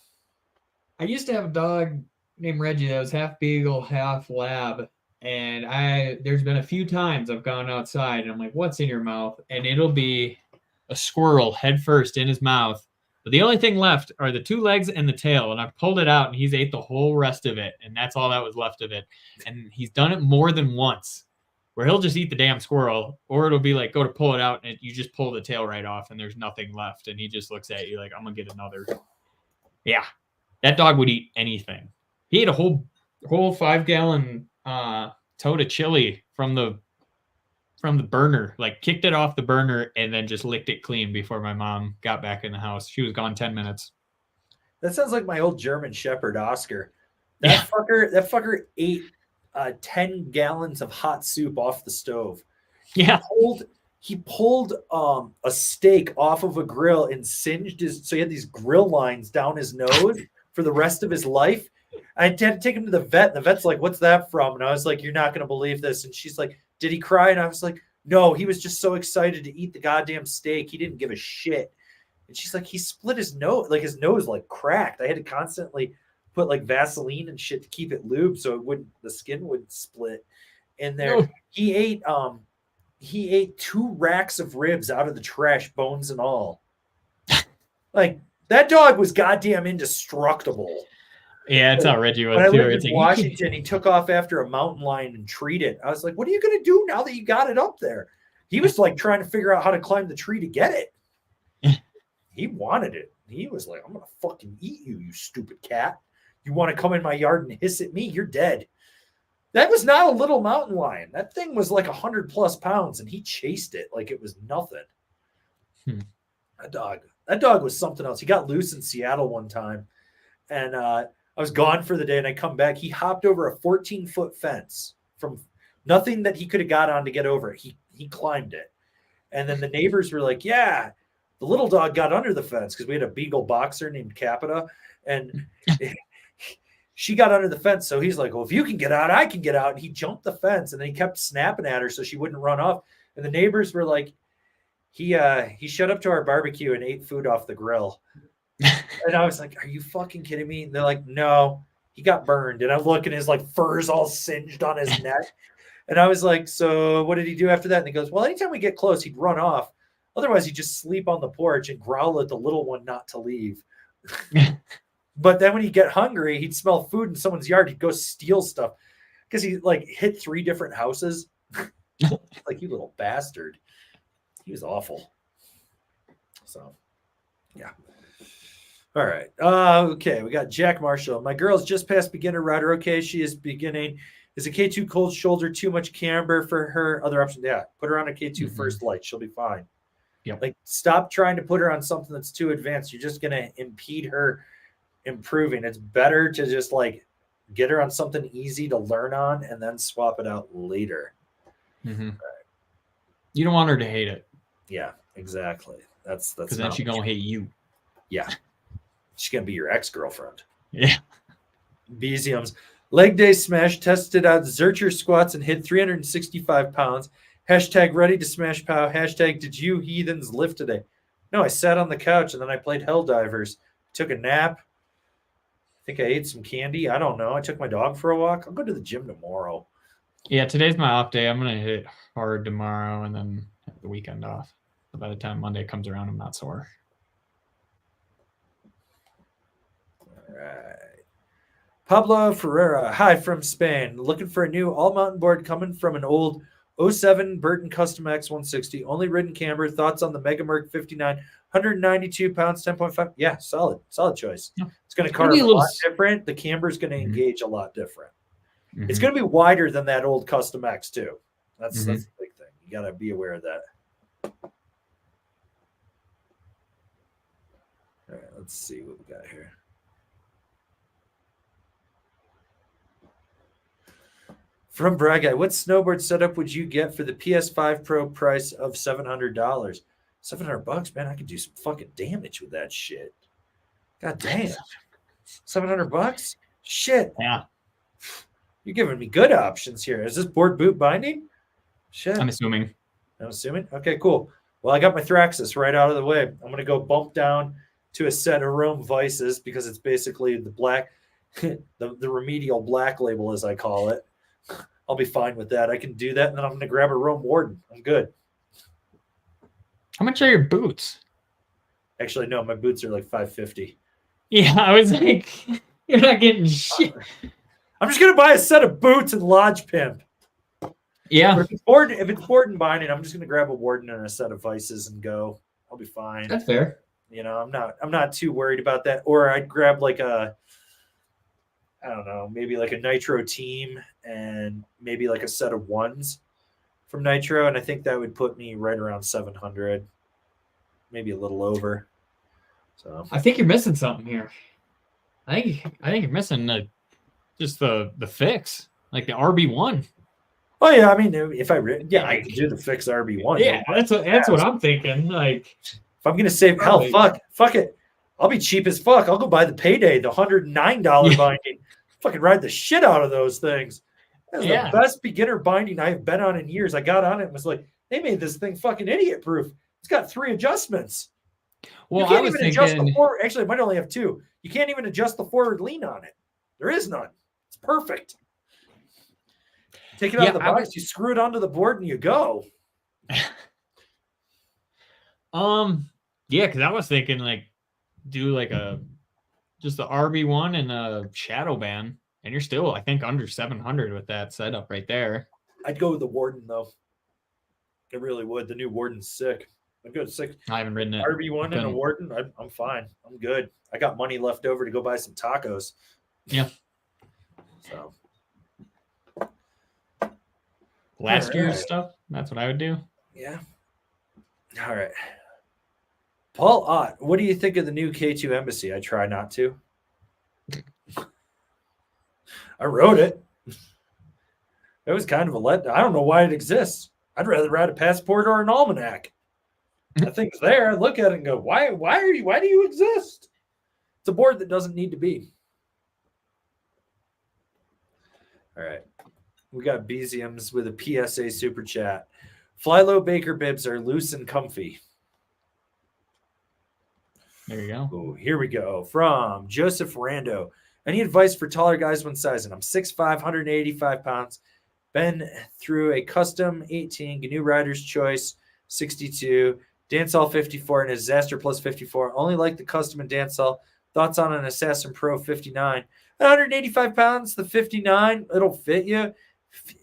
I used to have a dog named Reggie that was half beagle, half lab. And there's been a few times I've gone outside and I'm like, what's in your mouth? And it'll be a squirrel head first in his mouth. But the only thing left are the 2 legs and the tail. And I've pulled it out and he's ate the whole rest of it. And that's all that was left of it. And he's done it more than once where he'll just eat the damn squirrel, or it'll be like, go to pull it out and you just pull the tail right off and there's nothing left. And he just looks at you like, I'm going to get another. Yeah. That dog would eat anything. He ate a whole 5-gallon tote of chili from the from the burner, like kicked it off the burner and then just licked it clean before my mom got back in the house. She was gone 10 minutes. That sounds like my old German Shepherd, Oscar. Yeah. That fucker ate 10 gallons of hot soup off the stove. Yeah. He pulled a steak off of a grill and singed so he had these grill lines down his nose for the rest of his life. I had to take him to the vet, and the vet's like, "What's that from?" And I was like, "You're not going to believe this." And she's like, "Did he cry?" And I was like, "No, he was just so excited to eat the goddamn steak. He didn't give a shit." And she's like, "He split his nose, like his nose like cracked. I had to constantly put like Vaseline and shit to keep it lubed so the skin wouldn't split." And there he ate 2 racks of ribs out of the trash, bones and all. Like, that dog was goddamn indestructible. Yeah, it's how Reggie was when I too. lived in Washington, he took off after a mountain lion and treed it. I was like, "What are you going to do now that you got it up there?" He was like trying to figure out how to climb the tree to get it. He wanted it. He was like, "I'm going to fucking eat you, you stupid cat. You want to come in my yard and hiss at me? You're dead." That was not a little mountain lion. That thing was like 100+ pounds, and he chased it like it was nothing. That dog was something else. He got loose in Seattle one time, and I was gone for the day, and I come back. He hopped over a 14-foot fence from nothing that he could have got on to get over it. He climbed it. And then the neighbors were like, "Yeah, the little dog got under the fence," because we had a beagle boxer named Capita, and she got under the fence. So he's like, "Well, if you can get out, I can get out." And he jumped the fence, and then he kept snapping at her so she wouldn't run off. And the neighbors were like, he showed up to our barbecue and ate food off the grill. And I was like, "Are you fucking kidding me?" And they're like, "No, he got burned." And I'm looking, his like fur's all singed on his neck. And I was like, "So what did he do after that?" And he goes, "Well, anytime we get close, he'd run off. Otherwise, he'd just sleep on the porch and growl at the little one not to leave." But then when he'd get hungry, he'd smell food in someone's yard. He'd go steal stuff because he like hit 3 different houses. Like, "You little bastard." He was awful. So, yeah. All right. Okay. We got Jack Marshall. "My girl's just past beginner rider. Okay. She is beginning. Is a K2 cold shoulder too much camber for her? Other option?" Yeah. Put her on a K2 first light. She'll be fine. Yep. Like, stop trying to put her on something that's too advanced. You're just going to impede her improving. It's better to just like get her on something easy to learn on and then swap it out later. Right. You don't want her to hate it. Yeah, exactly. That's because then she's gonna hate you. Yeah, she's gonna be your ex-girlfriend. Yeah. Bezium's leg day smash tested out Zercher squats and hit 365 pounds. Hashtag ready to smash pow. Hashtag did you heathens lift today? No, I sat on the couch and then I played Helldivers. Took a nap. I think I ate some candy. I don't know. I took my dog for a walk. I'll go to the gym tomorrow. Yeah, today's my off day. I'm gonna hit hard tomorrow and then have the weekend off. So by the time Monday comes around, I'm not sore. All right. Pablo Ferreira, hi from Spain. Looking for a new all-mountain board coming from an old 07 Burton Custom X 160. Only ridden camber. Thoughts on the Mega Merc 59. 192 pounds, 10.5. Yeah, solid choice. Yeah. It's going to carve a lot different. The camber is going to engage a lot different. It's going to be wider than that old Custom X too. That's the big thing. You got to be aware of that. All right, let's see what we got here. From Baggy, what snowboard setup would you get for the PS5 Pro price of $700? $700, man. I could do some fucking damage with that shit. God damn. $700? Shit. Yeah. You're giving me good options here. Is this board boot binding? Shit. I'm assuming. Okay, cool. Well, I got my Thraxis right out of the way. I'm going to go bump down to a set of Rome Vices because it's basically the black, the remedial black label, as I call it. I'll be fine with that. I can do that, and then I'm going to grab a Rome Warden. I'm good. How much are your boots? Actually, no, my boots are like $550. Yeah, I was like, you're not getting shit. I'm just going to buy a set of boots and Lodge Pimp. Yeah. Or if it's board and binding, I'm just going to grab a Warden and a set of Vices and go. I'll be fine. That's fair. You know, I'm not too worried about that. Or I'd grab like I don't know, maybe like a Nitro Team and maybe like a set of ones from Nitro, and I think that would put me right around 700, maybe a little over. So I think you're missing something here. I think you're missing just the fix, like the RB1. Oh yeah, I mean, if I I could do the fix RB1. Yeah, that's what I'm thinking. Like, if I'm gonna save, fuck it, I'll be cheap as fuck. I'll go buy the Payday, the $109 binding. Fucking ride the shit out of those things. That's the best beginner binding I have been on in years. I got on it and was like, they made this thing fucking idiot proof. It's got 3 adjustments. Well, you can't even adjust the forward. Actually, it might only have 2. You can't even adjust the forward lean on it. There is none. It's perfect. Take it out of the box, you screw it onto the board, and you go. Yeah, because I was thinking like do like just the RB1 and a shadow ban, and you're still, I think, under 700 with that setup right there. I'd go with the Warden though. I really would. The new Warden's sick. I'd go to 6. I haven't ridden it. RB1 and a Warden. I'm fine. I'm good. I got money left over to go buy some tacos. Yeah. So. Last year's stuff. That's what I would do. Yeah. All right. Paul Ott, what do you think of the new K2 Embassy? I try not to. I wrote it. It was kind of a let. I don't know why it exists. I'd rather ride a Passport or an Almanac. That thing's there. I look at it and go, why do you exist? It's a board that doesn't need to be. All right. We got Beziums with a PSA super chat. Fly low Baker bibs are loose and comfy. There you go. Ooh, here we go. From Joseph Rando. Any advice for taller guys when sizing? I'm 6'5", 185 pounds. Been through a custom 18, GNU Rider's Choice 62, Dancehall 54, and a Disaster Plus 54. Only like the custom and Dancehall. Thoughts on an Assassin Pro 59? 185 pounds, the 59, it'll fit you.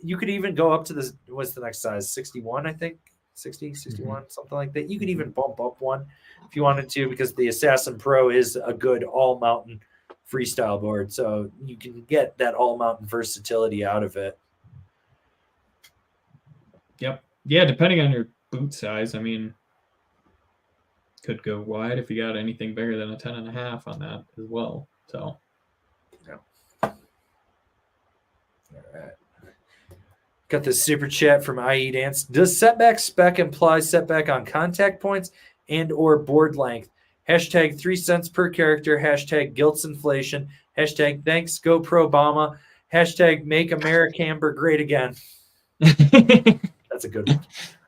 You could even go up to this. What's the next size? 61, I think. 60, 61, something like that. You could even bump up one if you wanted to, because the Assassin Pro is a good all-mountain freestyle board. So you can get that all-mountain versatility out of it. Yep. Yeah, depending on your boot size, I mean, could go wide if you got anything bigger than a 10.5 on that as well. So. Yeah. All right. Got this super chat from IE Dance. Does setback spec imply setback on contact points and or board length? Hashtag 3 cents per character. Hashtag guilt's inflation. Hashtag thanks GoPro Obama. Hashtag make America Camber great again. That's a good one.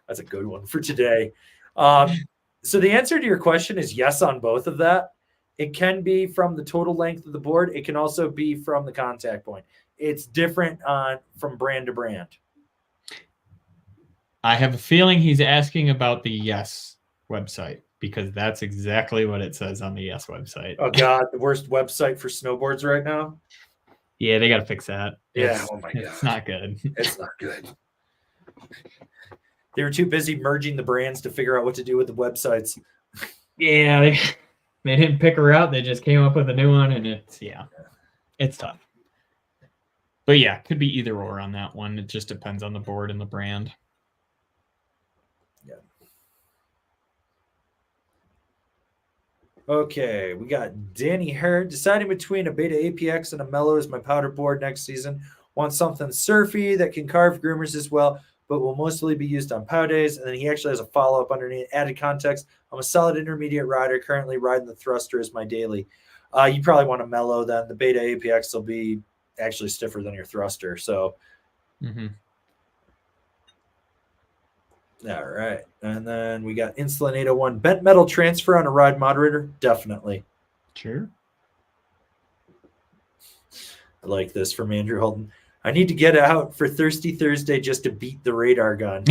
That's a good one for today. So the answer to your question is yes on both of that. It can be from the total length of the board. It can also be from the contact point. It's different from brand to brand. I have a feeling he's asking about the Yes website, because that's exactly what it says on the Yes website. Oh, God, the worst website for snowboards right now? Yeah, they got to fix that. Yeah, oh my God. It's not good. It's not good. They were too busy merging the brands to figure out what to do with the websites. Yeah, they didn't pick her out. They just came up with a new one, and it's tough. But yeah, could be either or on that one. It just depends on the board and the brand. Yeah. Okay, we got Danny Hurd. Deciding between a Beta APX and a Mellow as my powder board next season. Want something surfy that can carve groomers as well, but will mostly be used on pow days. And then he actually has a follow-up underneath. Added context, I'm a solid intermediate rider, currently riding the Thruster as my daily. You probably want a Mellow then. The Beta APX will be actually stiffer than your Thruster. So, All right. And then we got Insulin 801. Bent metal transfer on a ride moderator? Definitely. Sure. I like this from Andrew Holton. I need to get out for Thirsty Thursday just to beat the radar gun.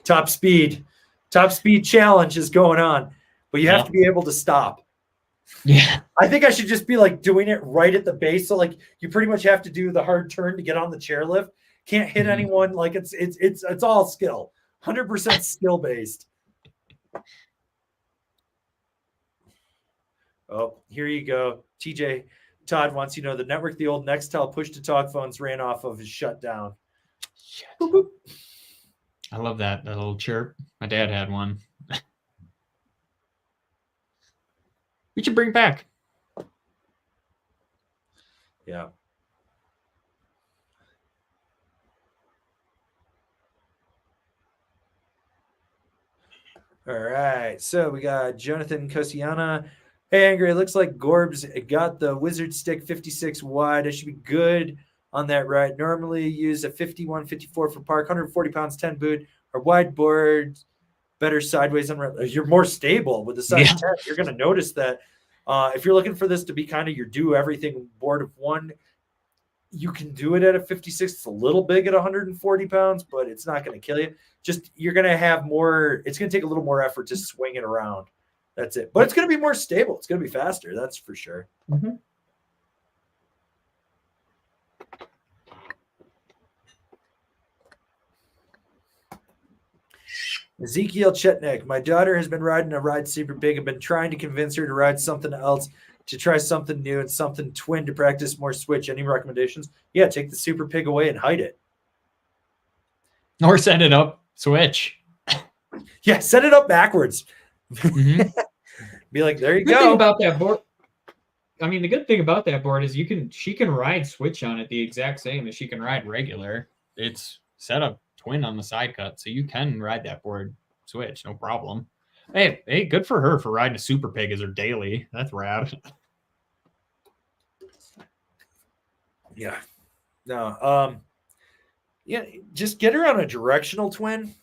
Top speed challenge is going on, but you have to be able to stop. Yeah. I think I should just be like doing it right at the base. So like you pretty much have to do the hard turn to get on the chairlift. Can't hit anyone. Like it's all skill. 100% skill based. Oh, here you go. TJ Todd wants you to know the network the old Nextel push to talk phones ran off of is shut down. Shit. Boop, boop. I love that little chirp. My dad had one. We should bring it back. Yeah. All right. So we got Jonathan Kosiana. Hey, Angry, it looks like Gorb's got the Wizard Stick 56 wide. I should be good on that ride. Normally use a 51, 54 for park, 140 pounds, 10 boot, or wide board, better sideways. You're more stable with the size 10. You're going to notice that if you're looking for this to be kind of your do everything board of one, you can do it at a 56. It's a little big at 140 pounds, but it's not going to kill you. Just you're going to have more. It's going to take a little more effort to swing it around. That's it. But it's going to be more stable. It's going to be faster. That's for sure. Mm-hmm. Ezekiel Chetnik. My daughter has been riding a ride super big. I've been trying to convince her to ride something else, to try something new and something twin to practice more switch. Any recommendations? Yeah, take the super pig away and hide it. Or set it up, switch. Yeah, set it up backwards. Mm-hmm. Be like, there you Good go. thing about that board. I mean, the good thing about that board is she can ride switch on it the exact same as she can ride regular. It's set up twin on the side cut, so you can ride that board switch, no problem. Hey, good for her for riding a super pig as her daily. That's rad. Yeah. No. Yeah, just get her on a directional twin,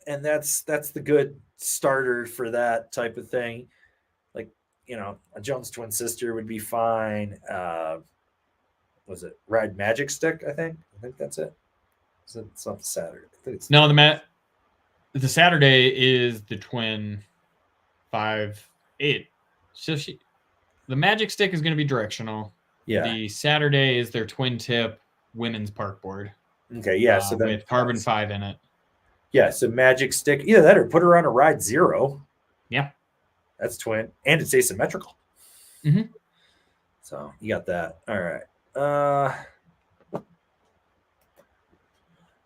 and that's the good starter for that type of thing. Like, a Jones twin sister would be fine. Was it Ride Magic Stick? I think that's it. It's not the Saturday. I think it's No, the Saturday is the twin 5.8. So the Magic Stick is going to be directional. Yeah. The Saturday is their twin tip women's park board. Okay, yeah. So then with carbon 5 in it. Yeah, so Magic Stick. Either that or put her on a Ride Zero. Yeah. That's twin. And it's asymmetrical. Mm-hmm. So you got that. All right.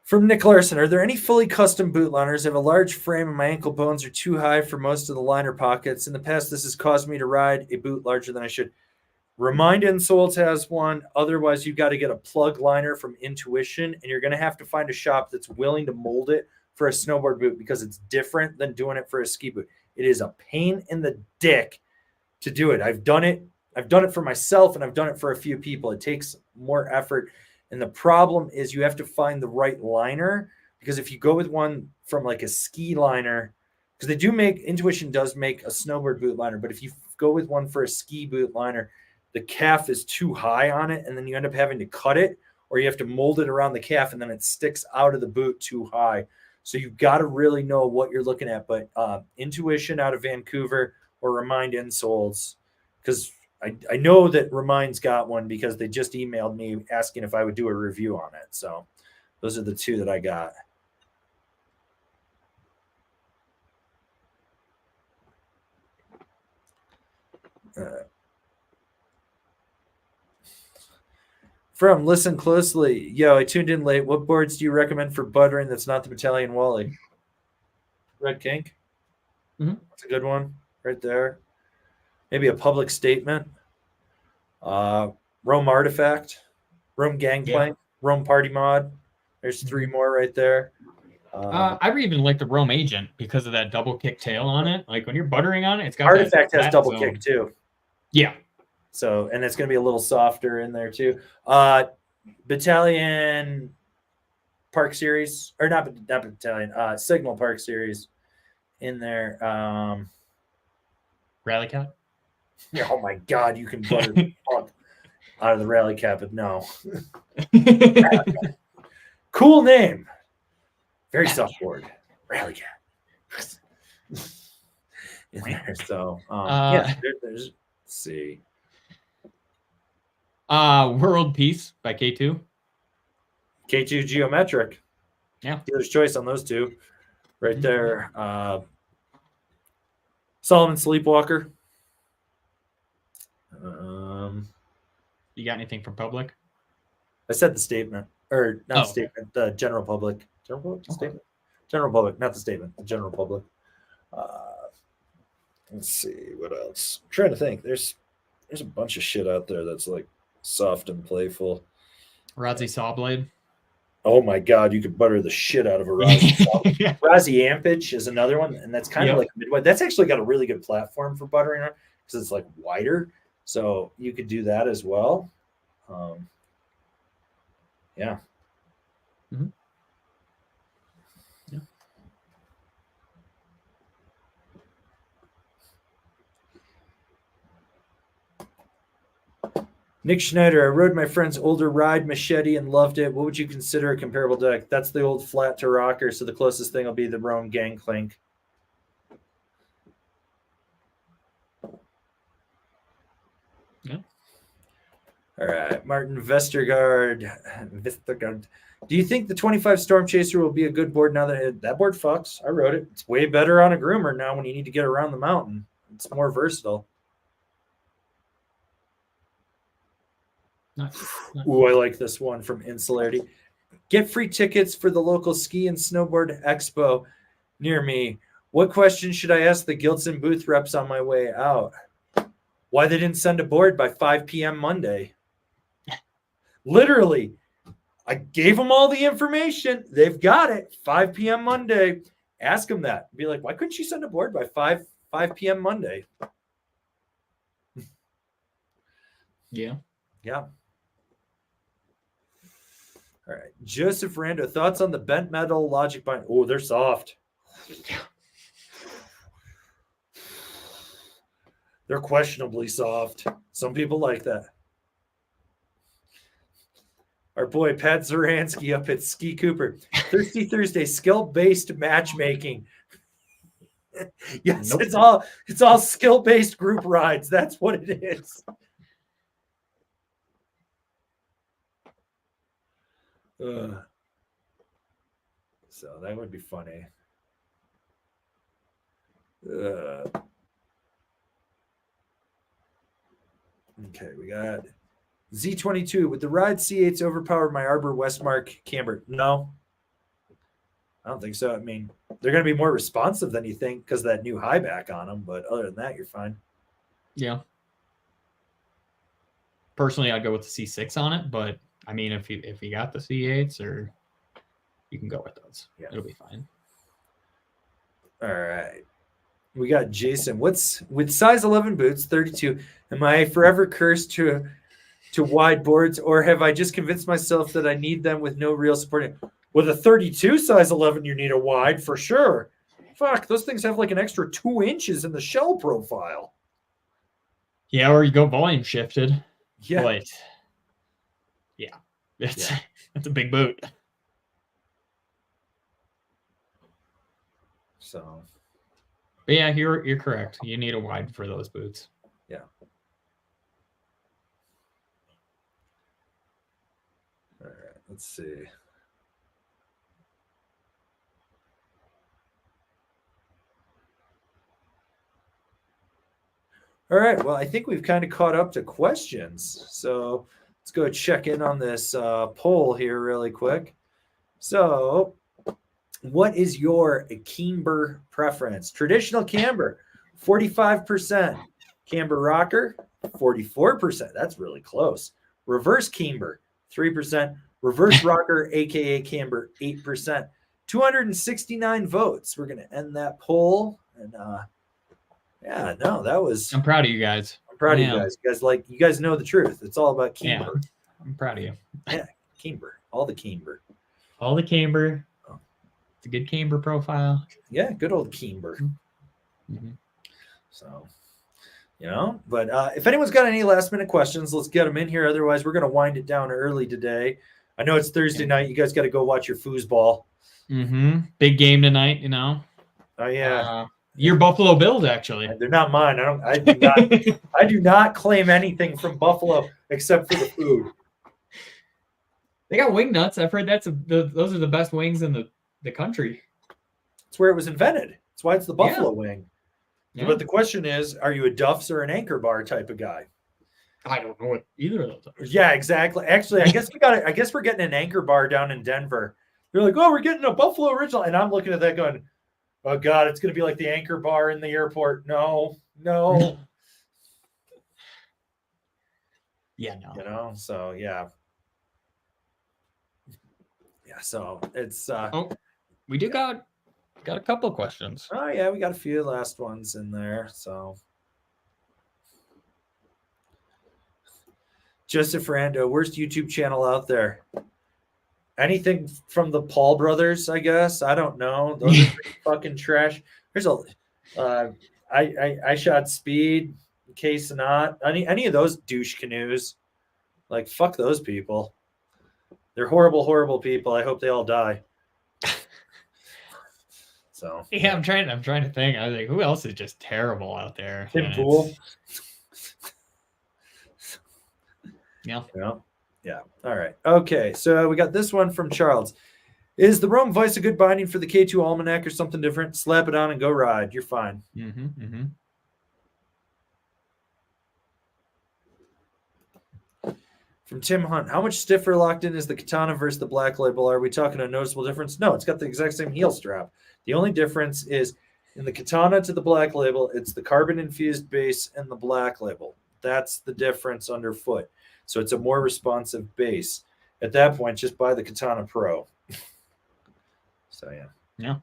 From Nick Larson, are there any fully custom boot liners? I have a large frame and my ankle bones are too high for most of the liner pockets. In the past, this has caused me to ride a boot larger than I should. Remind Insoles has one. Otherwise, you've got to get a plug liner from Intuition, and you're going to have to find a shop that's willing to mold it for a snowboard boot because it's different than doing it for a ski boot. It is a pain in the dick to do it. I've done it for myself, and I've done it for a few people. It takes more effort. And the problem is you have to find the right liner, because if you go with one from like a ski liner, because Intuition does make a snowboard boot liner, but if you go with one for a ski boot liner, the calf is too high on it, and then you end up having to cut it, or you have to mold it around the calf, and then it sticks out of the boot too high. So you've got to really know what you're looking at. But Intuition out of Vancouver or Remind Insoles, because I know that Remind's got one because they just emailed me asking if I would do a review on it. So those are the two that I got. From Listen Closely. Yo, I tuned in late. What boards do you recommend for buttering that's not the Battalion Wally? Red Kink. Mm-hmm. That's a good one right there. Maybe a Public Statement. Rome Artifact. Rome Gangplank. Yeah. Rome Party Mod. There's three more right there. I even like the Rome Agent because of that double kick tail on it. Like when you're buttering on it, it's got Artifact has double kick too. Yeah. So, and it's going to be a little softer in there too. Battalion Park Series, or not Battalion, Signal Park Series in there. Rally Cap? Yeah, oh my God, you can butter the fuck out of the Rally Cap, but no. Cool name. Very soft board. Rally Cap. In there. So, yeah, there's, let's see. World Peace by K2. K2 Geometric. Yeah. Dealer's choice on those two. Right there. Salomon Sleepwalker. You got anything from Public? I said the statement. or not Oh, statement, the general public. General public? Okay. Statement? General public, not the statement, the general public. Let's see what else. I'm trying to think. There's a bunch of shit out there that's like soft and playful. Razi Sawblade. Oh my god, you could butter the shit out of a Razi. Razi Ampage is another one, and that's kind of like midway. That's actually got a really good platform for buttering on because it's like wider, so you could do that as well. Yeah. Mm-hmm. Yeah. Nick Schneider, I rode my friend's older ride machete and loved it. What would you consider a comparable deck? That's the old flat to rocker, so the closest thing will be the Rome Gangplank. Yeah. All right, Martin Vestergaard. Do you think the 25 Storm Chaser will be a good board now that board fucks? I rode it. It's way better on a groomer now when you need to get around the mountain. It's more versatile. Nice. Ooh, I like this one from Insularity. Get free tickets for the local ski and snowboard expo near me. What question should I ask the Gilson booth reps on my way out? Why they didn't send a board by 5 p.m. Monday? Literally, I gave them all the information. They've got it. 5 p.m. Monday. Ask them that. Be like, why couldn't you send a board by 5 p.m. Monday? Yeah. Yeah. All right. Joseph Rando, thoughts on the bent metal logic bind? Oh, they're soft. They're questionably soft. Some people like that. Our boy Pat Zaransky up at Ski Cooper. Thirsty Thursday, skill-based matchmaking. Yes, nope. It's all skill-based group rides. That's what it is. So that would be funny. Okay, we got Z22. Would the Ride C8s overpower my Arbor Westmark Camber? No. I don't think so. I mean, they're going to be more responsive than you think because of that new high back on them. But other than that, you're fine. Yeah. Personally, I'd go with the C6 on it. But, I mean, if you got the C8s, or you can go with those. Yeah. It'll be fine. All right. We got Jason. What's with size 11 boots, 32? Am I forever cursed to wide boards, or have I just convinced myself that I need them with no real support? With a 32 size 11, you need a wide for sure. Fuck, those things have like an extra 2 inches in the shell profile. Yeah, or you go volume shifted. Yeah. But yeah, it's a big boot. So. But yeah, you're correct. You need a wide for those boots. Yeah. All right, let's see. All right, well, I think we've kind of caught up to questions. So let's go check in on this poll here really quick. So what is your Camber preference? Traditional Camber, 45%. Camber rocker, 44%. That's really close. Reverse Camber, 3%. Reverse rocker, aka Camber, 8%. 269 votes. We're going to end that poll. And yeah, no, that was. I'm proud of you guys. I'm proud of you guys. You guys know the truth. It's all about Camber. Yeah, I'm proud of you. Yeah, Camber. All the Camber. All the Camber. It's a good Camber profile. Yeah, good old Camber. Mm-hmm. So, but if anyone's got any last minute questions, let's get them in here. Otherwise, we're going to wind it down early today. I know it's Thursday night. You guys got to go watch your foosball. Mm-hmm. Big game tonight, Oh, yeah. Your Buffalo Bills, actually. They're not mine. I do not claim anything from Buffalo except for the food. They got wing nuts. I've heard those are the best wings in the country. It's where it was invented. That's why it's the Buffalo wing. Yeah. But the question is, are you a Duff's or an Anchor Bar type of guy? I don't know what either of those are. Yeah, exactly. Actually, I guess we're getting an anchor bar down in Denver. They're like, oh, we're getting a Buffalo Original. And I'm looking at that going, oh, God, it's going to be like the anchor bar in the airport. No. Yeah, no. You know, so yeah. Yeah, so it's we do got a couple of questions. Oh yeah, we got a few last ones in there. So Joseph Rando, worst YouTube channel out there. Anything from the Paul brothers, I guess. I don't know. Those are pretty fucking trash. There's I shot speed, case not. Any of those douche canoes. Like, fuck those people. They're horrible, horrible people. I hope they all die. So yeah, I'm trying to think. I was like, who else is just terrible out there? Tim Pool. Yeah. Yeah. All right. Okay. So we got this one from Charles. Is the Rome Vice a good binding for the K2 Almanac or something different? Slap it on and go ride. You're fine. From Tim Hunt, how much stiffer locked in is the Katana versus the Black Label? Are we talking a noticeable difference? No, it's got the exact same heel strap. The only difference is in the Katana to the Black Label, it's the carbon-infused base and the Black Label. That's the difference underfoot. So it's a more responsive base. At that point, just buy the Katana Pro. So, yeah. Yeah.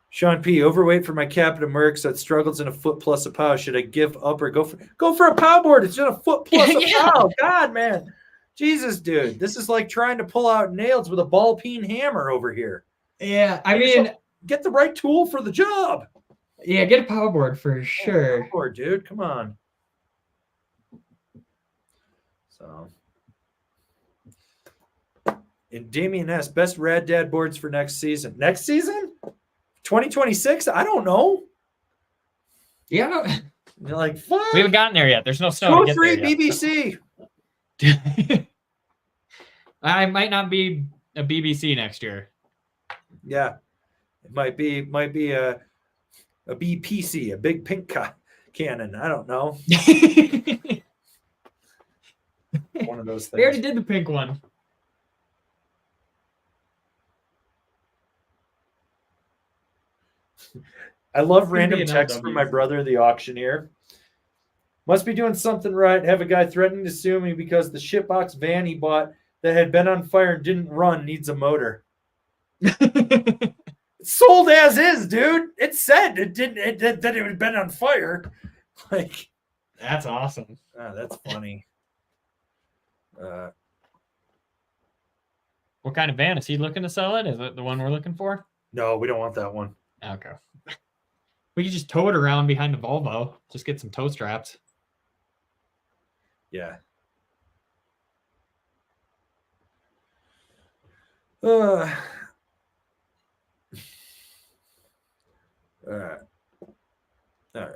Sean P, overweight for my Capita Mercs that struggles in a foot plus a pow. Should I give up or go for a pow board? It's just a foot plus a pow. God, man. Jesus, dude. This is like trying to pull out nails with a ball peen hammer over here. Yeah, I mean, get the right tool for the job. Yeah, get a power board for sure. Power board, dude. Come on. So, and Damien S, best Rad Dad boards for next season. Next season? 2026? I don't know. Yeah. You're like, fuck. We haven't gotten there yet. There's no snow. Go free BBC. I might not be a BBC next year. Yeah. It might be a BPC, a big pink cannon. I don't know. One of those things. We already did the pink one. I love random texts from my brother, the auctioneer. Must be doing something right. Have a guy threatening to sue me because the shitbox van he bought that had been on fire and didn't run needs a motor. It's sold as is, dude. It said it didn't. That it had been on fire. Like, that's awesome. That's funny. What kind of van is he looking to sell it? Is it the one we're looking for? No, we don't want that one. Okay. We could just tow it around behind the Volvo. Just get some tow straps. Yeah. All right,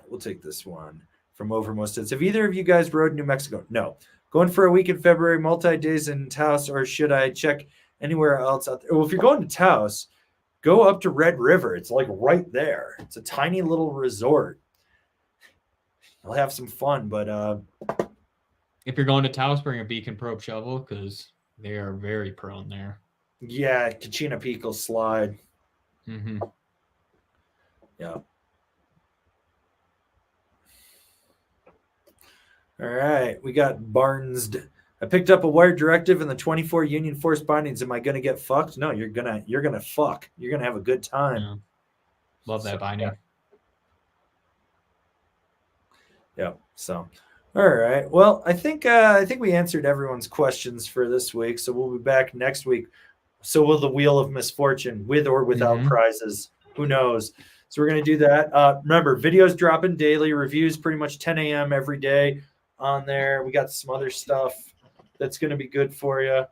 we'll take this one from Overmost. Have either of you guys rode New Mexico? No. Going for a week in February, multi-days in Taos, or should I check anywhere else out there? Well, if you're going to Taos, go up to Red River. It's like right there. It's a tiny little resort. You'll have some fun, but if you're going to Taos, bring a beacon probe shovel because they are very prone there. Yeah, Kachina Peak will slide. Mm-hmm. Yeah. All right, we got Barnes. I picked up a wired directive and the 24 Union Force bindings. Am I going to get fucked? No, you're gonna fuck. You're gonna have a good time. Yeah. Love that binding. Yeah. So, all right. Well, I think we answered everyone's questions for this week. So we'll be back next week. So will the Wheel of Misfortune, with or without prizes. Who knows? So we're gonna do that. Remember, videos dropping daily, reviews pretty much 10 a.m. every day on there. We got some other stuff that's going to be good for you.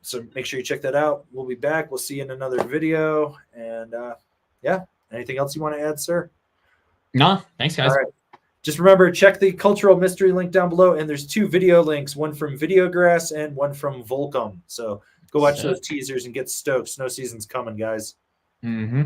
So make sure you check that out. We'll be back. We'll see you in another video. And yeah, anything else you want to add, sir? No, thanks, guys. All right. Just remember, check the cultural mystery link down below. And there's 2 video links, one from Videograss and one from Volcom. So go watch those teasers and get stoked. Snow season's coming, guys. Mm-hmm.